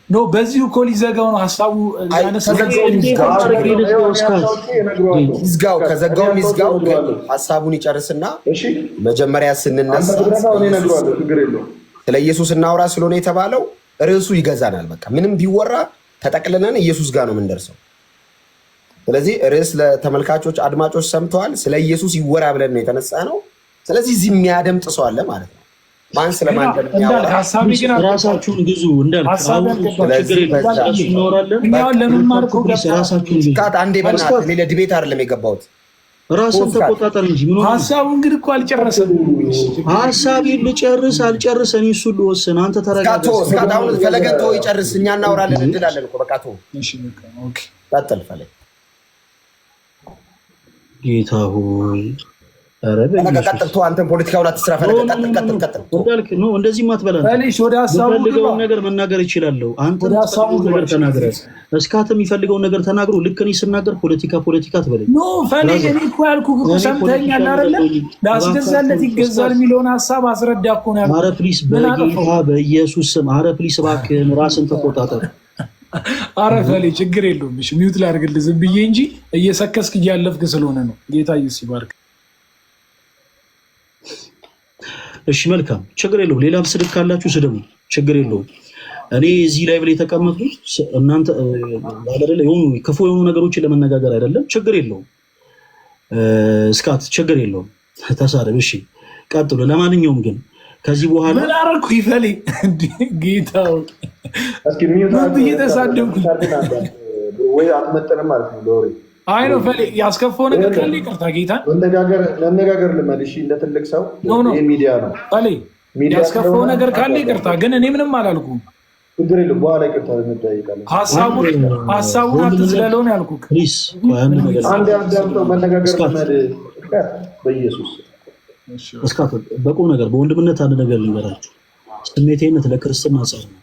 ኖ በዚሁ እኮ ሊዘጋው ነው ሐሳቡ። ይዝጋው ከዘጋው ይዝጋው። ሐሳቡን ይጨርስና መጀመሪያ ስንነሳ ስለ ኢየሱስ እናውራ ስለሆነ የተባለው ርዕሱ ይገዛናል። በቃ ምንም ቢወራ ተጠቅልለን ኢየሱስ ጋር ነው የምንደርሰው። ስለዚህ ርዕስ ለተመልካቾች አድማጮች ሰምተዋል። ስለ ኢየሱስ ይወራ ብለን ነው የተነሳ ነው። ስለዚህ እዚህ የሚያደምጥ ሰው አለ ማለት ነው። ማን ስለማን ራሳችሁን ግዙ እንዳልክ አንዴ በእናትህ እኔ ለዲቤት አይደለም የገባሁት። ራስን ተቆጣጠር እንጂ ምን ሆነ? ሐሳቡን እንግዲህ እኮ አልጨረሰም። ሐሳቤን ልጨርስ አልጨርስ እኔ እሱ ልወስን። አንተ ተረጋጋ። አሁን ፈለገን ተወው ይጨርስ። እኛ እናወራለን እንላለን እኮ በቃ ተወው። እሺ በቃ ኦኬ ቀጥል ፈለግ። ጌታ ሆይ ኧረ ቀጥል ተው። አንተም ፖለቲካው ላይ አትስራ። ፈለግ ቀጥል እንዳልክ ነው። እንደዚህ ማትበላ እሺ ወደ ሐሳቡ ፈልገውን ነገር መናገር ይችላልው። አንተ ወደ ሐሳቡ ነገር ተናገረ። እስካት የሚፈልገውን ነገር ተናግሮ ልክ እኔ ስናገር ፖለቲካ ትበለኝ። ኖ ፈለግ እኔ እኮ ያልኩህ እኮ ሰምተኛል አይደለ? ላስገዛለት ይገዛል የሚለውን ሐሳብ አስረዳ እኮ ነው ያልኩህ። ኧረ ፕሊስ በጌታ በኢየሱስ ስም ኧረ ፕሊስ እባክህን ራስን ተቆጣጠር። ኧረ ፈለግ ችግር የለውም። እሺ ሚውት ላድርግልህ ዝም ብዬ እንጂ እየሰከስክ እያለፍክ ስለሆነ ነው። ጌታ ኢየሱስ ይባርክ። እሺ መልካም ችግር የለውም። ሌላም ስድብ ካላችሁ ስድቡ፣ ችግር የለውም። እኔ እዚህ ላይ ብለ የተቀመጥኩት እናንተ አይደለ የሆኑ ክፉ የሆኑ ነገሮችን ለመነጋገር አይደለም። ችግር የለውም። እስካት ችግር የለውም። ተሳደብ። እሺ ቀጥሎ። ለማንኛውም ግን ከዚህ በኋላ ምን አደረኩ ይፈሊ ጌታው እስኪ ሚውት እየተሳደብኩ ወይ አትመጠንም ማለት ነው ሎሪ አይ ነው ፈሊ ያስከፈው ነገር ካለ ይቅርታ ጌታ መነጋገር ልመልሽ እንደ ትልቅ ሰው የሚዲያ ነው ፈሊ ያስከፈው ነገር ካለ ይቅርታ ግን እኔ ምንም አላልኩም ችግር የለም በኋላ ይቅርታ እንጠይቃለን ሐሳቡን አትዝለለው ነው ያልኩህ ፕሊዝ አንድ አዳምጠው መነጋገር በኢየሱስ እስካት በቁም ነገር በወንድምነት አንድ ነገር ልንገራችሁ ስሜቴነት ለክርስትና ጻፍ ነው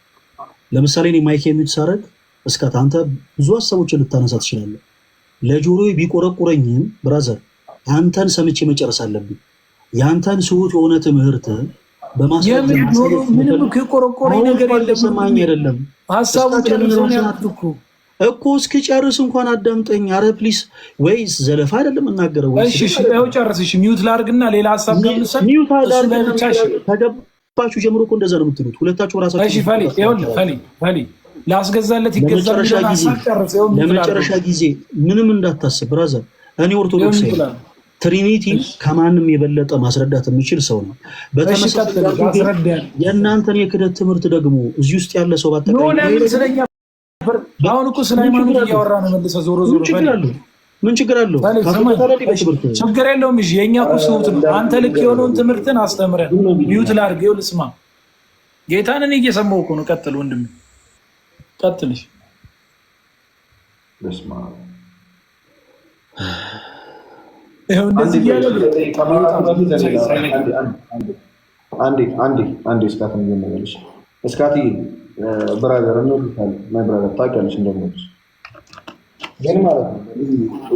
ለምሳሌ እኔ ማይክ የሚት ሳረግ እስካት አንተ ብዙ ሐሳቦችን ልታነሳ ትችላለህ ለጆሮዬ ቢቆረቁረኝም ብራዘር አንተን ሰምቼ መጨረስ አለብኝ ያንተን ስሁት የሆነ ትምህርት በማስረጃ ምንም ከቆረቆረኝ ነገር የለም ሰማኝ አይደለም ሐሳቡ ጨርሶኝ ያልኩ እኮ እስኪጨርስ እንኳን አዳምጠኝ አረ ፕሊስ ወይስ ዘለፋ አይደለም እናገረው እሺ እሺ ያው ጨርስሽ ሚውት ላድርግና ሌላ ሐሳብ ከምሰጥ ሚውት አድርጋችሁ ተገባችሁ ጀምሮ እኮ እንደዛ ነው የምትሉት ሁለታችሁ ራሳችሁ እሺ ፈሊ ላስገዛለት ይገዛል ለመጨረሻ ጊዜ ምንም እንዳታስብ ብራዘር እኔ ኦርቶዶክስ ትሪኒቲ ከማንም የበለጠ ማስረዳት የሚችል ሰው ነው በተመሳሳይ የእናንተን የክደት ትምህርት ደግሞ እዚህ ውስጥ ያለ ሰው ባጠቃላይ አሁን እኮ ስለ ሃይማኖት እያወራ ነው መልሰ ዞሮ ምን ችግር አለው ችግር የለውም እሺ የኛ እኮ ስሁት ነው አንተ ልክ የሆነውን ትምህርትን አስተምረን ሚውት ላድርገው ልስማ ጌታን እኔ እየሰማሁ እኮ ነው ቀጥል ወንድም ቀጥልሽ ልስማ ይሄው እንደዚህ ያለ አንዴ እስካት ምን ነገርሽ እስካት ብራዘር ነው ማይ ብራዘር ታውቂያለሽ እንደምንስ ግን ማለት ነው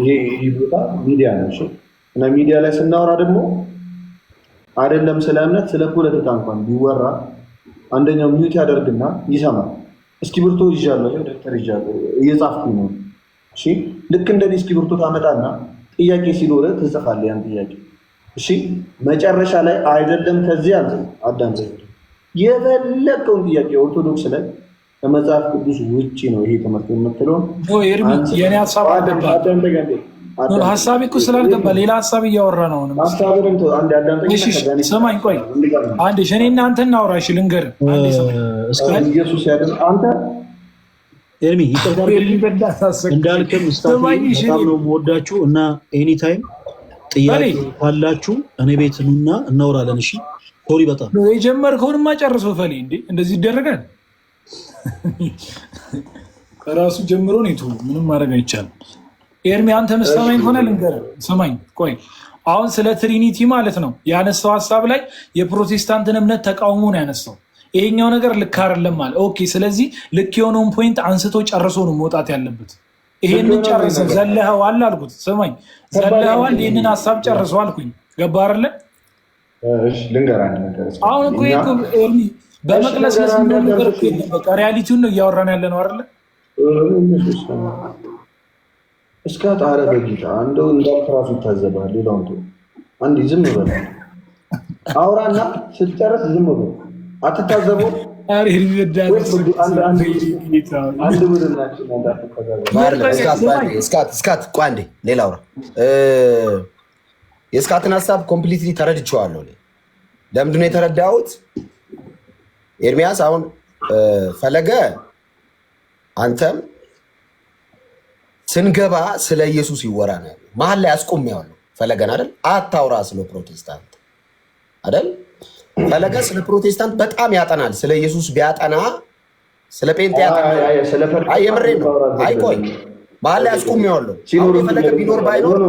ይሄ ቦታ ሚዲያ ነው እሺ እና ሚዲያ ላይ ስናወራ ደግሞ አይደለም ስለ እምነት ስለ ፖለቲካ እንኳን ቢወራ አንደኛው ሚውት ያደርግና ይሰማል እስክሪብቶ ይዣለሁ፣ ደብተር ይዣለሁ፣ እየጻፍኩኝ ነው። እሺ ልክ እንደኔ እስክሪብቶ ታመጣና ጥያቄ ሲኖርህ ትጽፋለህ ያን ጥያቄ። እሺ መጨረሻ ላይ አይደለም ከዚህ አንተ አዳምጥ፣ የፈለከውን ጥያቄ ኦርቶዶክስ ላይ ከመጽሐፍ ቅዱስ ውጪ ነው ይሄ ትምህርት የምትለው የኔ ሀሳብ ሀሳብ እኮ ስላልገባ ሌላ ሀሳብ እያወራ ነው። ሰማኝ፣ ቆይ አንዴ እኔ እናንተ እናውራ። እሺ ልንገርህ ኢየሱስ ያደን አንተ ኤርሚ እንዳልክም በጣም ነው የምወዳችሁ እና ኤኒታይም ጥያቄ ካላችሁ እኔ ቤት ኑና እናውራለን። እሺ ሶሪ በጣም የጀመርከውንማ ጨርሰው ፈሌ እንዴ እንደዚህ ይደረጋል? ከራሱ ጀምሮ ነው ምንም ማድረግ አይቻልም። ኤርሚ አንተ መስማኝ ሆነ ልንገርህ፣ ሰማኝ ቆይ አሁን ስለ ትሪኒቲ ማለት ነው ያነሳው ሀሳብ ላይ የፕሮቴስታንትን እምነት ተቃውሞ ነው ያነሳው። ይሄኛው ነገር ልክ አይደለም ማለት ኦኬ። ስለዚህ ልክ የሆነውን ፖይንት አንስቶ ጨርሶ ነው መውጣት ያለበት። ይሄንን ጨርሰው ዘለኸዋል አልኩት። ሰማኝ ዘለኸዋል፣ ይሄንን ሀሳብ ጨርሰው አልኩኝ። ገባህ አይደለ? እሺ ልንገርህ አንድ ነገር። አሁን እኮ ኤርሚ በመቅለስለስ እንደው ነገር እኮ የለም። በቃ ሪያሊቲውን ነው እያወራን ያለ ነው አይደለ? እስከ ጣረ በጌታ እንደው እንዳልክ ራሱ ይታዘባል። ሌላውን ተው፣ አንዴ ዝም በል አውራና ስትጨርስ ዝም በል። አትታዘበው? አሬ ይወዳል እስካት ቋንዴ ሌላ አውራ። የእስካትን ሀሳብ ኮምፕሊትሊ ተረድቼዋለሁ። ለምንድን ነው የተረዳሁት? ኤርሚያስ አሁን ፈለገ አንተም ስንገባ ስለ ኢየሱስ ይወራ ነው መሀል ላይ አስቆሚያለሁ። ፈለገን አይደል አታውራ ስለ ፕሮቴስታንት አይደል? ፈለገ ስለ ፕሮቴስታንት በጣም ያጠናል። ስለ ኢየሱስ ቢያጠና ስለ ጴንጤ ያጠናል። አይ የምሬን ነው። አይቆይ መሀል ላይ አስቆሚያለሁ። አሁን የፈለገ ቢኖር ባይኖር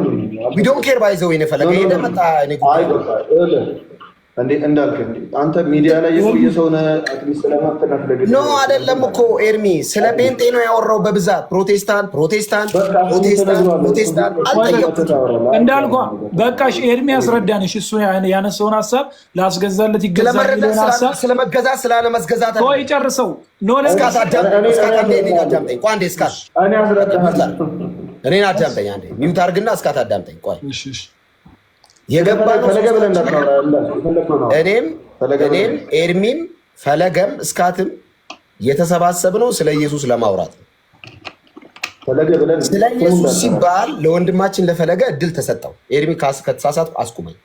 ዊ ዶንት ኬር ባይዘው የኔ ፈለገ ሄደ መጣ እኔ እንዴ እንዳልክ እንዴ አንተ ሚዲያ ላይ የቆየ ሰው ነህ። አትሊስት ስለማተና ፍለግ ኖ አይደለም እኮ ኤርሚ ስለ ጴንጤ ነው ያወራው በብዛት ፕሮቴስታንት እንዳልኳ በቃሽ። ኤርሚ ያስረዳንሽ እሱ ያነሳውን ሀሳብ ላስገዛለት ይገዛል ይላል። ሀሳብ ስለመገዛት ስላለመስገዛት ነው ይጨርሰው። ኖ ለስካት አዳምጠኝ ቆይ አንዴ እስካት እኔን አዳምጠኝ አንዴ ሚውት አድርግና እስካት አዳምጠኝ ቆይ እኔም ኤርሚም ፈለገም እስካትም የተሰባሰብነው ስለ ኢየሱስ ለማውራት ነው። ስለ ኢየሱስ ሲባል ለወንድማችን ለፈለገ እድል ተሰጠው። ኤርሚ ከተሳሳትኩ አስቁመኝ።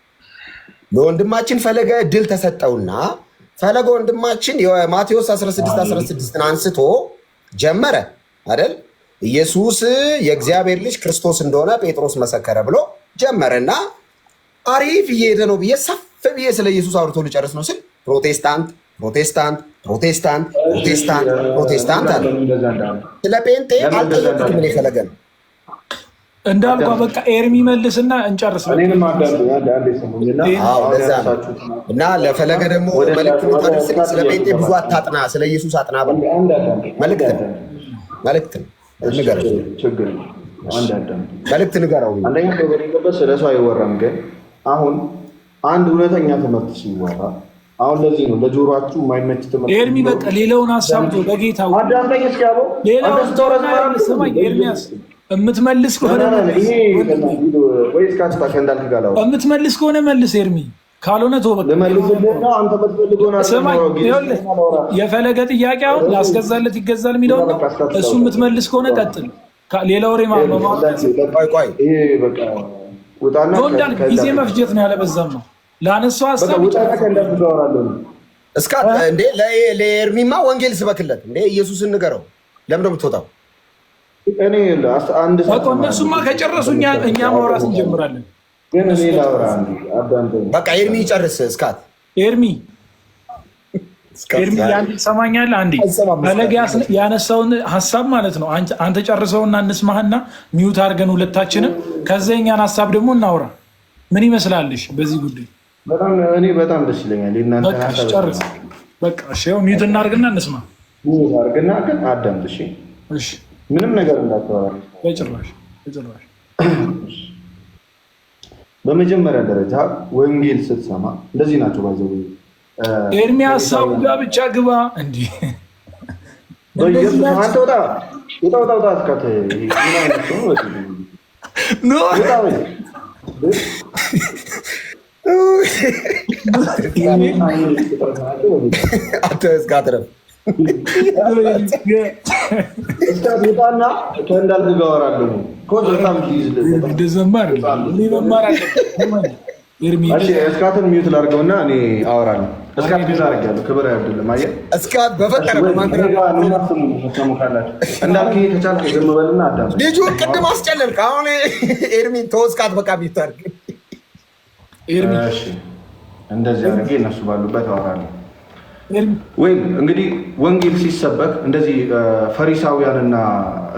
ለወንድማችን ፈለገ እድል ተሰጠውና ፈለገ ወንድማችን የማቴዎስ 16:16 አንስቶ ጀመረ አይደል? ኢየሱስ የእግዚአብሔር ልጅ ክርስቶስ እንደሆነ ጴጥሮስ መሰከረ ብሎ ጀመረና አሪፍ እየሄደ ነው ብዬ ሰፍ ብዬ ስለ ኢየሱስ አውርቶ ልጨርስ ነው ስል ፕሮቴስታንት አለ። ስለ ጴንጤ አልጠየቅኩም። ምን የፈለገ ነው እንዳልኳ በቃ ኤርሚ መልስና እንጨርስ። እና ለፈለገ ደግሞ መልዕክት ስለ ጴንጤ ብዙ አታጥና፣ ስለ ኢየሱስ አጥና መልዕክት ንገረው። አንደኛ በሌለበት ስለ ሰው አይወራም። ግን አሁን አንድ እውነተኛ ትምህርት ሲወራ አሁን ለዚህ ነው ለጆሮአችሁ የማይመች ትምህርት ኤርሚ በቃ ሌላውን ሀሳብ በጌታ አዳምጠኝ። እስኪ አቦ ኤርሚያስ የምትመልስ ከሆነ የምትመልስ ከሆነ መልስ ኤርሚ፣ ካልሆነ ተው በቃ። የፈለገ ጥያቄ አሁን ላስገዛለት ይገዛል የሚለው ነው። እሱ የምትመልስ ከሆነ ቀጥል። ሌላ ወሬ እንዳልክ ጊዜ መፍጀት ነው ያለበዛም ነው ለአነሳው ሀሳብ እስካት እንዴ ለኤርሚማ ወንጌል ስበክለት እንዴ ኢየሱስን ንገረው። ለምን ነው የምትወጣው? እነሱማ ከጨረሱ እኛ ማውራት እንጀምራለን። በቃ ኤርሚ ይጨርስ። እስካት ኤርሚ አንድ ትሰማኛለህ? አንዴ ፈለገ ያነሳውን ሀሳብ ማለት ነው አንተ ጨርሰውና እንስማህና ሚውት አድርገን ሁለታችንም ከዛ የኛን ሀሳብ ደግሞ እናውራ። ምን ይመስላልሽ በዚህ ጉዳይ? እኔ በጣም ደስ ይለኛል። ጨርስ በቃ ሚውት እናድርግና እንስማ። አድርግና ግን አዳምጥ እሺ። ምንም ነገር እንዳታወራ በጭራሽ። በመጀመሪያ ደረጃ ወንጌል ስትሰማ እንደዚህ ናቸው ባይዘው ኤርሚ ሀሳቡ ጋር ብቻ ግባ እንዲህ አንተ ውጣ ውጣ ውጣ ውጣ አትካት ምን አይነት ነው ኖ አትስካትረም እስካት ውጣና ከእንዳልክ ጋር አወራለሁ ኮዝ በጣም እንደዘማር እኔ መማር አለብኝ እስካትን ሚዩት ላድርገውና እኔ አወራለሁ እስካት ቢዛ አድርጊያለሁ ክብር አይደለም አየህ እስካት በፈጠረ እንዳልክ ከቻልክ ዝም በልና አዳምጥ ልጁን ቅድም አስጨለልክ አሁን ኤርሚን ተው እስካት በቃ ቢታርግ ኤርሚ እሺ እንደዚህ አድርጌ እነሱ ባሉበት አወራለሁ ወይም እንግዲህ ወንጌል ሲሰበክ እንደዚህ ፈሪሳውያንና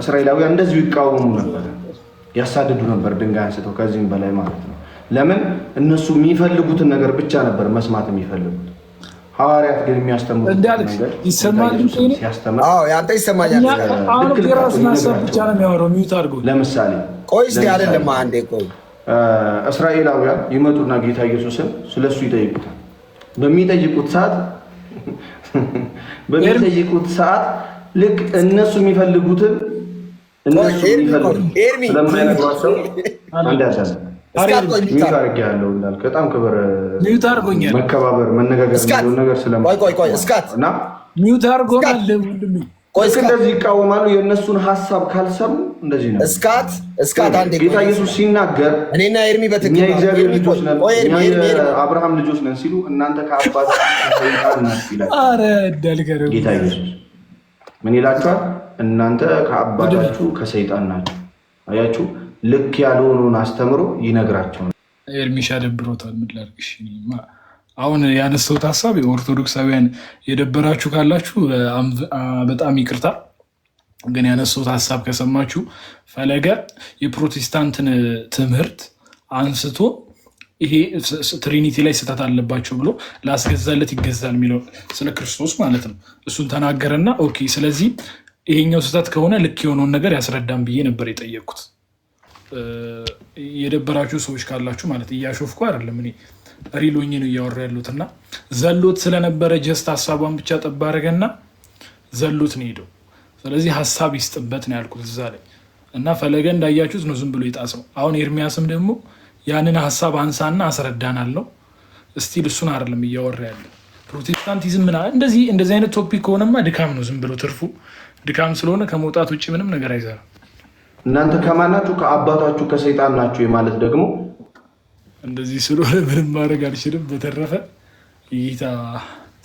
እስራኤላውያን እንደዚሁ ይቃወሙ ነበር ያሳድዱ ነበር ድንጋይ አንስተው ከዚህም በላይ ማለት ነው ለምን እነሱ የሚፈልጉትን ነገር ብቻ ነበር መስማት የሚፈልጉት ሐዋርያት ግን የሚያስተምሩት ነገር ይሰማል አዎ ያንተ ይሰማኛል አሁን የራሱን ሀሳብ ብቻ ነው የሚያወራው ሚዩት አድርጎ ለምሳሌ ቆይ እስኪ አይደለም አንዴ ቆይ እስራኤላውያን ይመጡና ጌታ ኢየሱስን ስለሱ ይጠይቁታል በሚጠይቁት ሰዓት ልክ እነሱ የሚፈልጉትን ስለማይነግሯቸው አንድ ያሳለ ሚዩት አድርጌያለሁ እንዳልክ በጣም ክብር መከባበር መነጋገር የሚለውን ነገር ስለማይና ሚዩት አድርጎናል ወንድሜ እንደዚህ ይቃወማሉ የእነሱን ሀሳብ ካልሰሙ እንደዚህ ነው እስካት አንዴ ጌታ ኢየሱስ ሲናገር እኔና ኤርሚ በትክክል የእግዚአብሔር ልጆች ነን የአብርሃም ልጆች ነን ሲሉ እናንተ ከአባታችሁ ሰይጣን ናችሁ ይላል ኧረ እንዳልከረው ጌታ ኢየሱስ ምን ይላችኋል እናንተ ከአባታችሁ ከሰይጣን ናችሁ አያችሁ ልክ ያልሆነውን አስተምሮ ይነግራቸው ኤርሚሻ ደብሮታል ምን ላድርግሽ አሁን ያነሳሁት ሀሳብ የኦርቶዶክሳውያን የደበራችሁ ካላችሁ በጣም ይቅርታ ግን ያነሳሁት ሀሳብ ከሰማችሁ ፈለገ የፕሮቴስታንትን ትምህርት አንስቶ ይሄ ትሪኒቲ ላይ ስህተት አለባቸው ብሎ ላስገዛለት ይገዛል የሚለው ስለ ክርስቶስ ማለት ነው እሱን ተናገረና ኦኬ ስለዚህ ይሄኛው ስህተት ከሆነ ልክ የሆነውን ነገር ያስረዳም ብዬ ነበር የጠየቅኩት የደበራችሁ ሰዎች ካላችሁ ማለት እያሾፍኩ አይደለም እኔ ሪሎኝ ነው እያወራ ያሉት እና ዘሎት ስለነበረ ጀስት ሀሳቧን ብቻ ጠባ አደረገና ዘሎት ነው ሄደው ስለዚህ ሀሳብ ይስጥበት ነው ያልኩት እዛ ላይ እና ፈለገ እንዳያችሁት ነው ዝም ብሎ የጣሰው አሁን ኤርሚያስም ደግሞ ያንን ሀሳብ አንሳና አስረዳናለሁ እስቲል እሱን አይደለም እያወራ ያለ ፕሮቴስታንቲዝም እንደዚህ አይነት ቶፒክ ከሆነማ ድካም ነው ዝም ብሎ ትርፉ ድካም ስለሆነ ከመውጣት ውጭ ምንም ነገር አይሰራም እናንተ ከማናችሁ ከአባታችሁ ከሰይጣን ናችሁ ማለት ደግሞ እንደዚህ ስለሆነ ምንም ማድረግ አልችልም በተረፈ ጌታ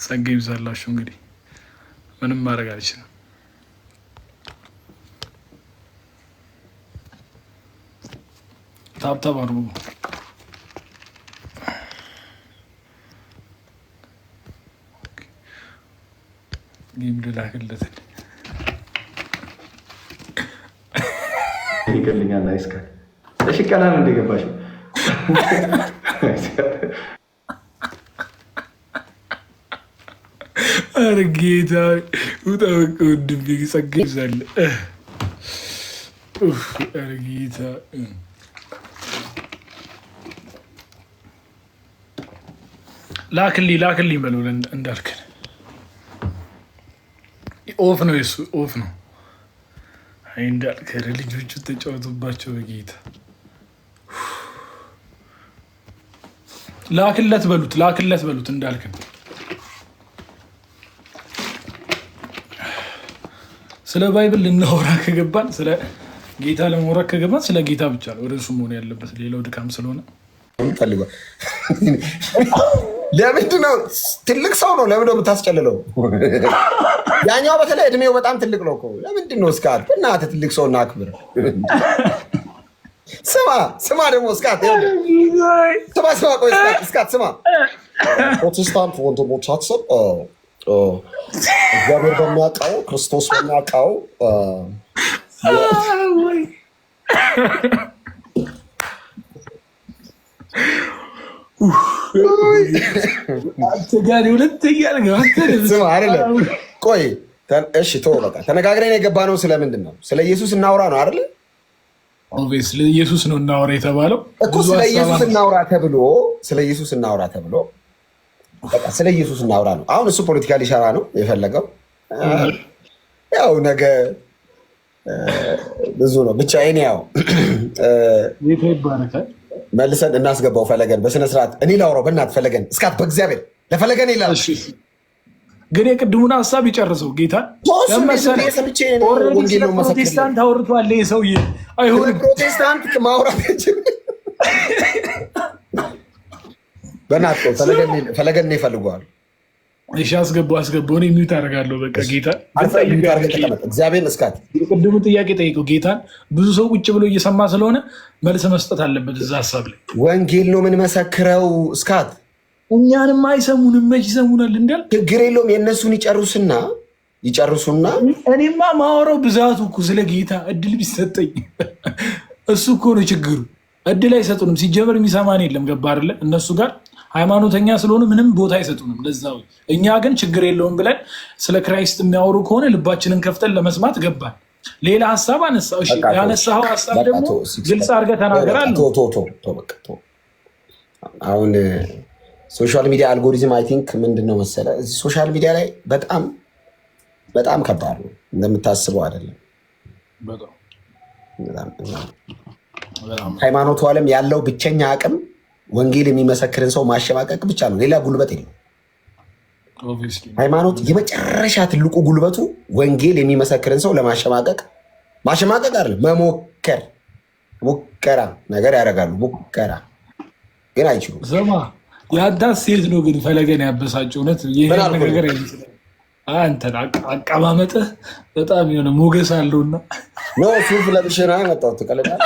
ጸጋ ይብዛላችሁ እንግዲህ ምንም ማድረግ አልችልም ታብታብ አድርጉ ጌም ልላክለት ይገልኛል አይስካ እሺ ቀናን እንደገባሽ ኧረ ጌታ ውጣ በቃ ወንድሜ ጸጋ ይብዛል ኧረ ጌታ ላክልኝ በለው እንዳልክን ኦፍ ነው የሱ ኦፍ ነው አይ እንዳልክ ልጆቹ ተጫወቱባቸው በጌታ ላክለት በሉት እንዳልክን ስለ ባይብል ልናወራ ከገባን ስለ ጌታ ለማውራት ከገባን ስለ ጌታ ብቻ ነው ወደ እሱ መሆን ያለበት ሌላው ድካም ስለሆነ ፈልጓል ለምንድን ነው ትልቅ ሰው ነው ለምንድን ነው የምታስጨልለው ያኛው በተለይ እድሜው በጣም ትልቅ ነው እኮ ለምንድን ነው እስካት በእናትህ ትልቅ ሰው እናክብር ስማ ደግሞ እስካት ስማ ቆይ እስካት ስማ ፕሮቴስታንት ወንድሞቻችን እግዚአብሔር በሚያውቀው ክርስቶስ በሚያውቀው ቆይ እሺ ተው በቃ ተነጋግረን የገባ ነው ስለምንድን ነው ስለ ኢየሱስ እናውራ ነው አይደል ስለ ኢየሱስ ነው እናውራ የተባለው እኮ ስለ ኢየሱስ እናውራ ተብሎ በቃ ስለ ኢየሱስ እናውራ ነው አሁን እሱ ፖለቲካ ሊሰራ ነው የፈለገው ያው ነገ ብዙ ነው ብቻ እኔ ያው መልሰን እናስገባው ፈለገን በስነስርዓት። እኔ ላውራው በእናትህ ፈለገን እስካት በእግዚአብሔር ለፈለገን ይላል። ግን የቅድሙን ሀሳብ ይጨርሰው ጌታ ፕሮቴስታንት አውርቷል። ሰውዬ አይሆንም ፕሮቴስታንት ማውራት በእናትህ ፈለገን ነው ይፈልገዋል። እሺ አስገባው። እኔ ሚዩት አደርጋለሁ። በቃ ጌታ እግዚአብሔር እስካት የቅድሙ ጥያቄ ጠይቀው ጌታን። ብዙ ሰው ቁጭ ብሎ እየሰማ ስለሆነ መልስ መስጠት አለበት እዛ ሀሳብ ላይ። ወንጌል ነው የምንመሰክረው እስካት። እኛንም አይሰሙንም፣ መች ይሰሙናል እንዳል። ችግር የለውም የእነሱን ይጨርሱና እኔማ ማወራው ብዛቱ እኮ ስለ ጌታ እድል ቢሰጠኝ እሱ እኮ ነው ችግሩ። እድል አይሰጡንም። ሲጀመር የሚሰማን የለም። ገባ አይደለ? እነሱ ጋር ሃይማኖተኛ ስለሆኑ ምንም ቦታ አይሰጡንም። ለዛው እኛ ግን ችግር የለውም ብለን ስለ ክራይስት የሚያወሩ ከሆነ ልባችንን ከፍተን ለመስማት ገባን። ሌላ ሀሳብ አነሳ። ያነሳው ሀሳብ ደግሞ ግልጽ አድርገህ ተናገራል። አሁን ሶሻል ሚዲያ አልጎሪዝም አይ ቲንክ ምንድን ነው መሰለህ፣ እዚህ ሶሻል ሚዲያ ላይ በጣም ከባድ ነው። እንደምታስበው አይደለም። ሃይማኖቱ ዓለም ያለው ብቸኛ አቅም ወንጌል የሚመሰክርን ሰው ማሸማቀቅ ብቻ ነው። ሌላ ጉልበት የለም። ሃይማኖት የመጨረሻ ትልቁ ጉልበቱ ወንጌል የሚመሰክርን ሰው ለማሸማቀቅ አይደለም፣ ሙከራ ነገር ያደርጋሉ። ሙከራ ግን አይችሉም። ዘማ የአዳት ሴት ነው ግን ፈለገን ያበሳጭ እውነት ነገር አንተን አቀማመጥህ በጣም የሆነ ሞገስ አለውና ሱፍ ለብሼና መጣሁት። ትቀልዳለህ።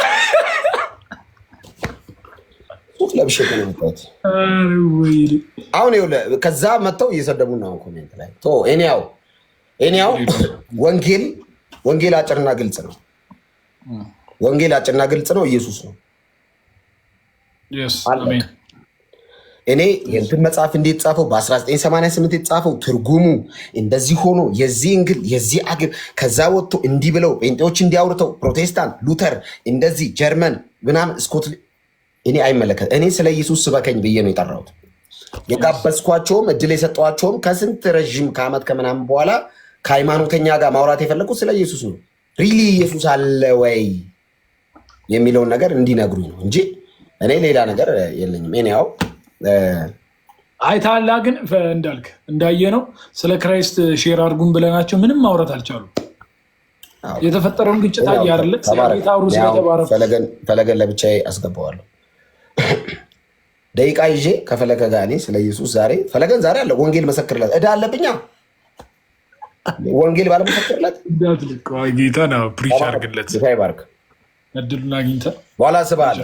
ሱፍ ለብሼ ነው የመጣሁት። አሁን ከዛ መጥተው እየሰደቡን ነው ኮሜንት ላይ። እኔያው ወንጌል አጭርና ግልጽ ነው። ወንጌል አጭርና ግልጽ ነው። ኢየሱስ ነው። እኔ የእንትን መጽሐፍ እንዴት ጻፈው በ1988 የተጻፈው ትርጉሙ እንደዚህ ሆኖ የዚህ እንግል የዚህ አግብ ከዛ ወጥቶ እንዲህ ብለው ጴንጤዎች እንዲያውርተው ፕሮቴስታንት ሉተር እንደዚህ ጀርመን ምናምን ስኮትላንድ እኔ አይመለከት። እኔ ስለ ኢየሱስ ስበከኝ ብዬ ነው የጠራሁት። የጋበዝኳቸውም እድል የሰጠኋቸውም ከስንት ረዥም ከዓመት ከምናምን በኋላ ከሃይማኖተኛ ጋር ማውራት የፈለግኩት ስለ ኢየሱስ ነው። ሪሊ ኢየሱስ አለ ወይ የሚለውን ነገር እንዲነግሩኝ ነው እንጂ እኔ ሌላ ነገር የለኝም። እኔያው አይታላ ግን እንዳልክ እንዳየ ነው ስለ ክራይስት ሼር አድርጉን ብለናቸው ምንም ማውራት አልቻሉ። የተፈጠረውን ግጭት አየ አይደለ? ፈለገን ለብቻዬ አስገባዋለሁ። ደቂቃ ይዤ ከፈለገ ጋር እኔ ስለ ኢየሱስ ፈለገን ዛሬ አለ ወንጌል መሰክርለት እዳ አለብኛ። ወንጌል ባለመሰክርለት ጌታ ነው ፕሪች አድርግለት። ባርክ እድሉን አግኝተህ በኋላ ስብሃለ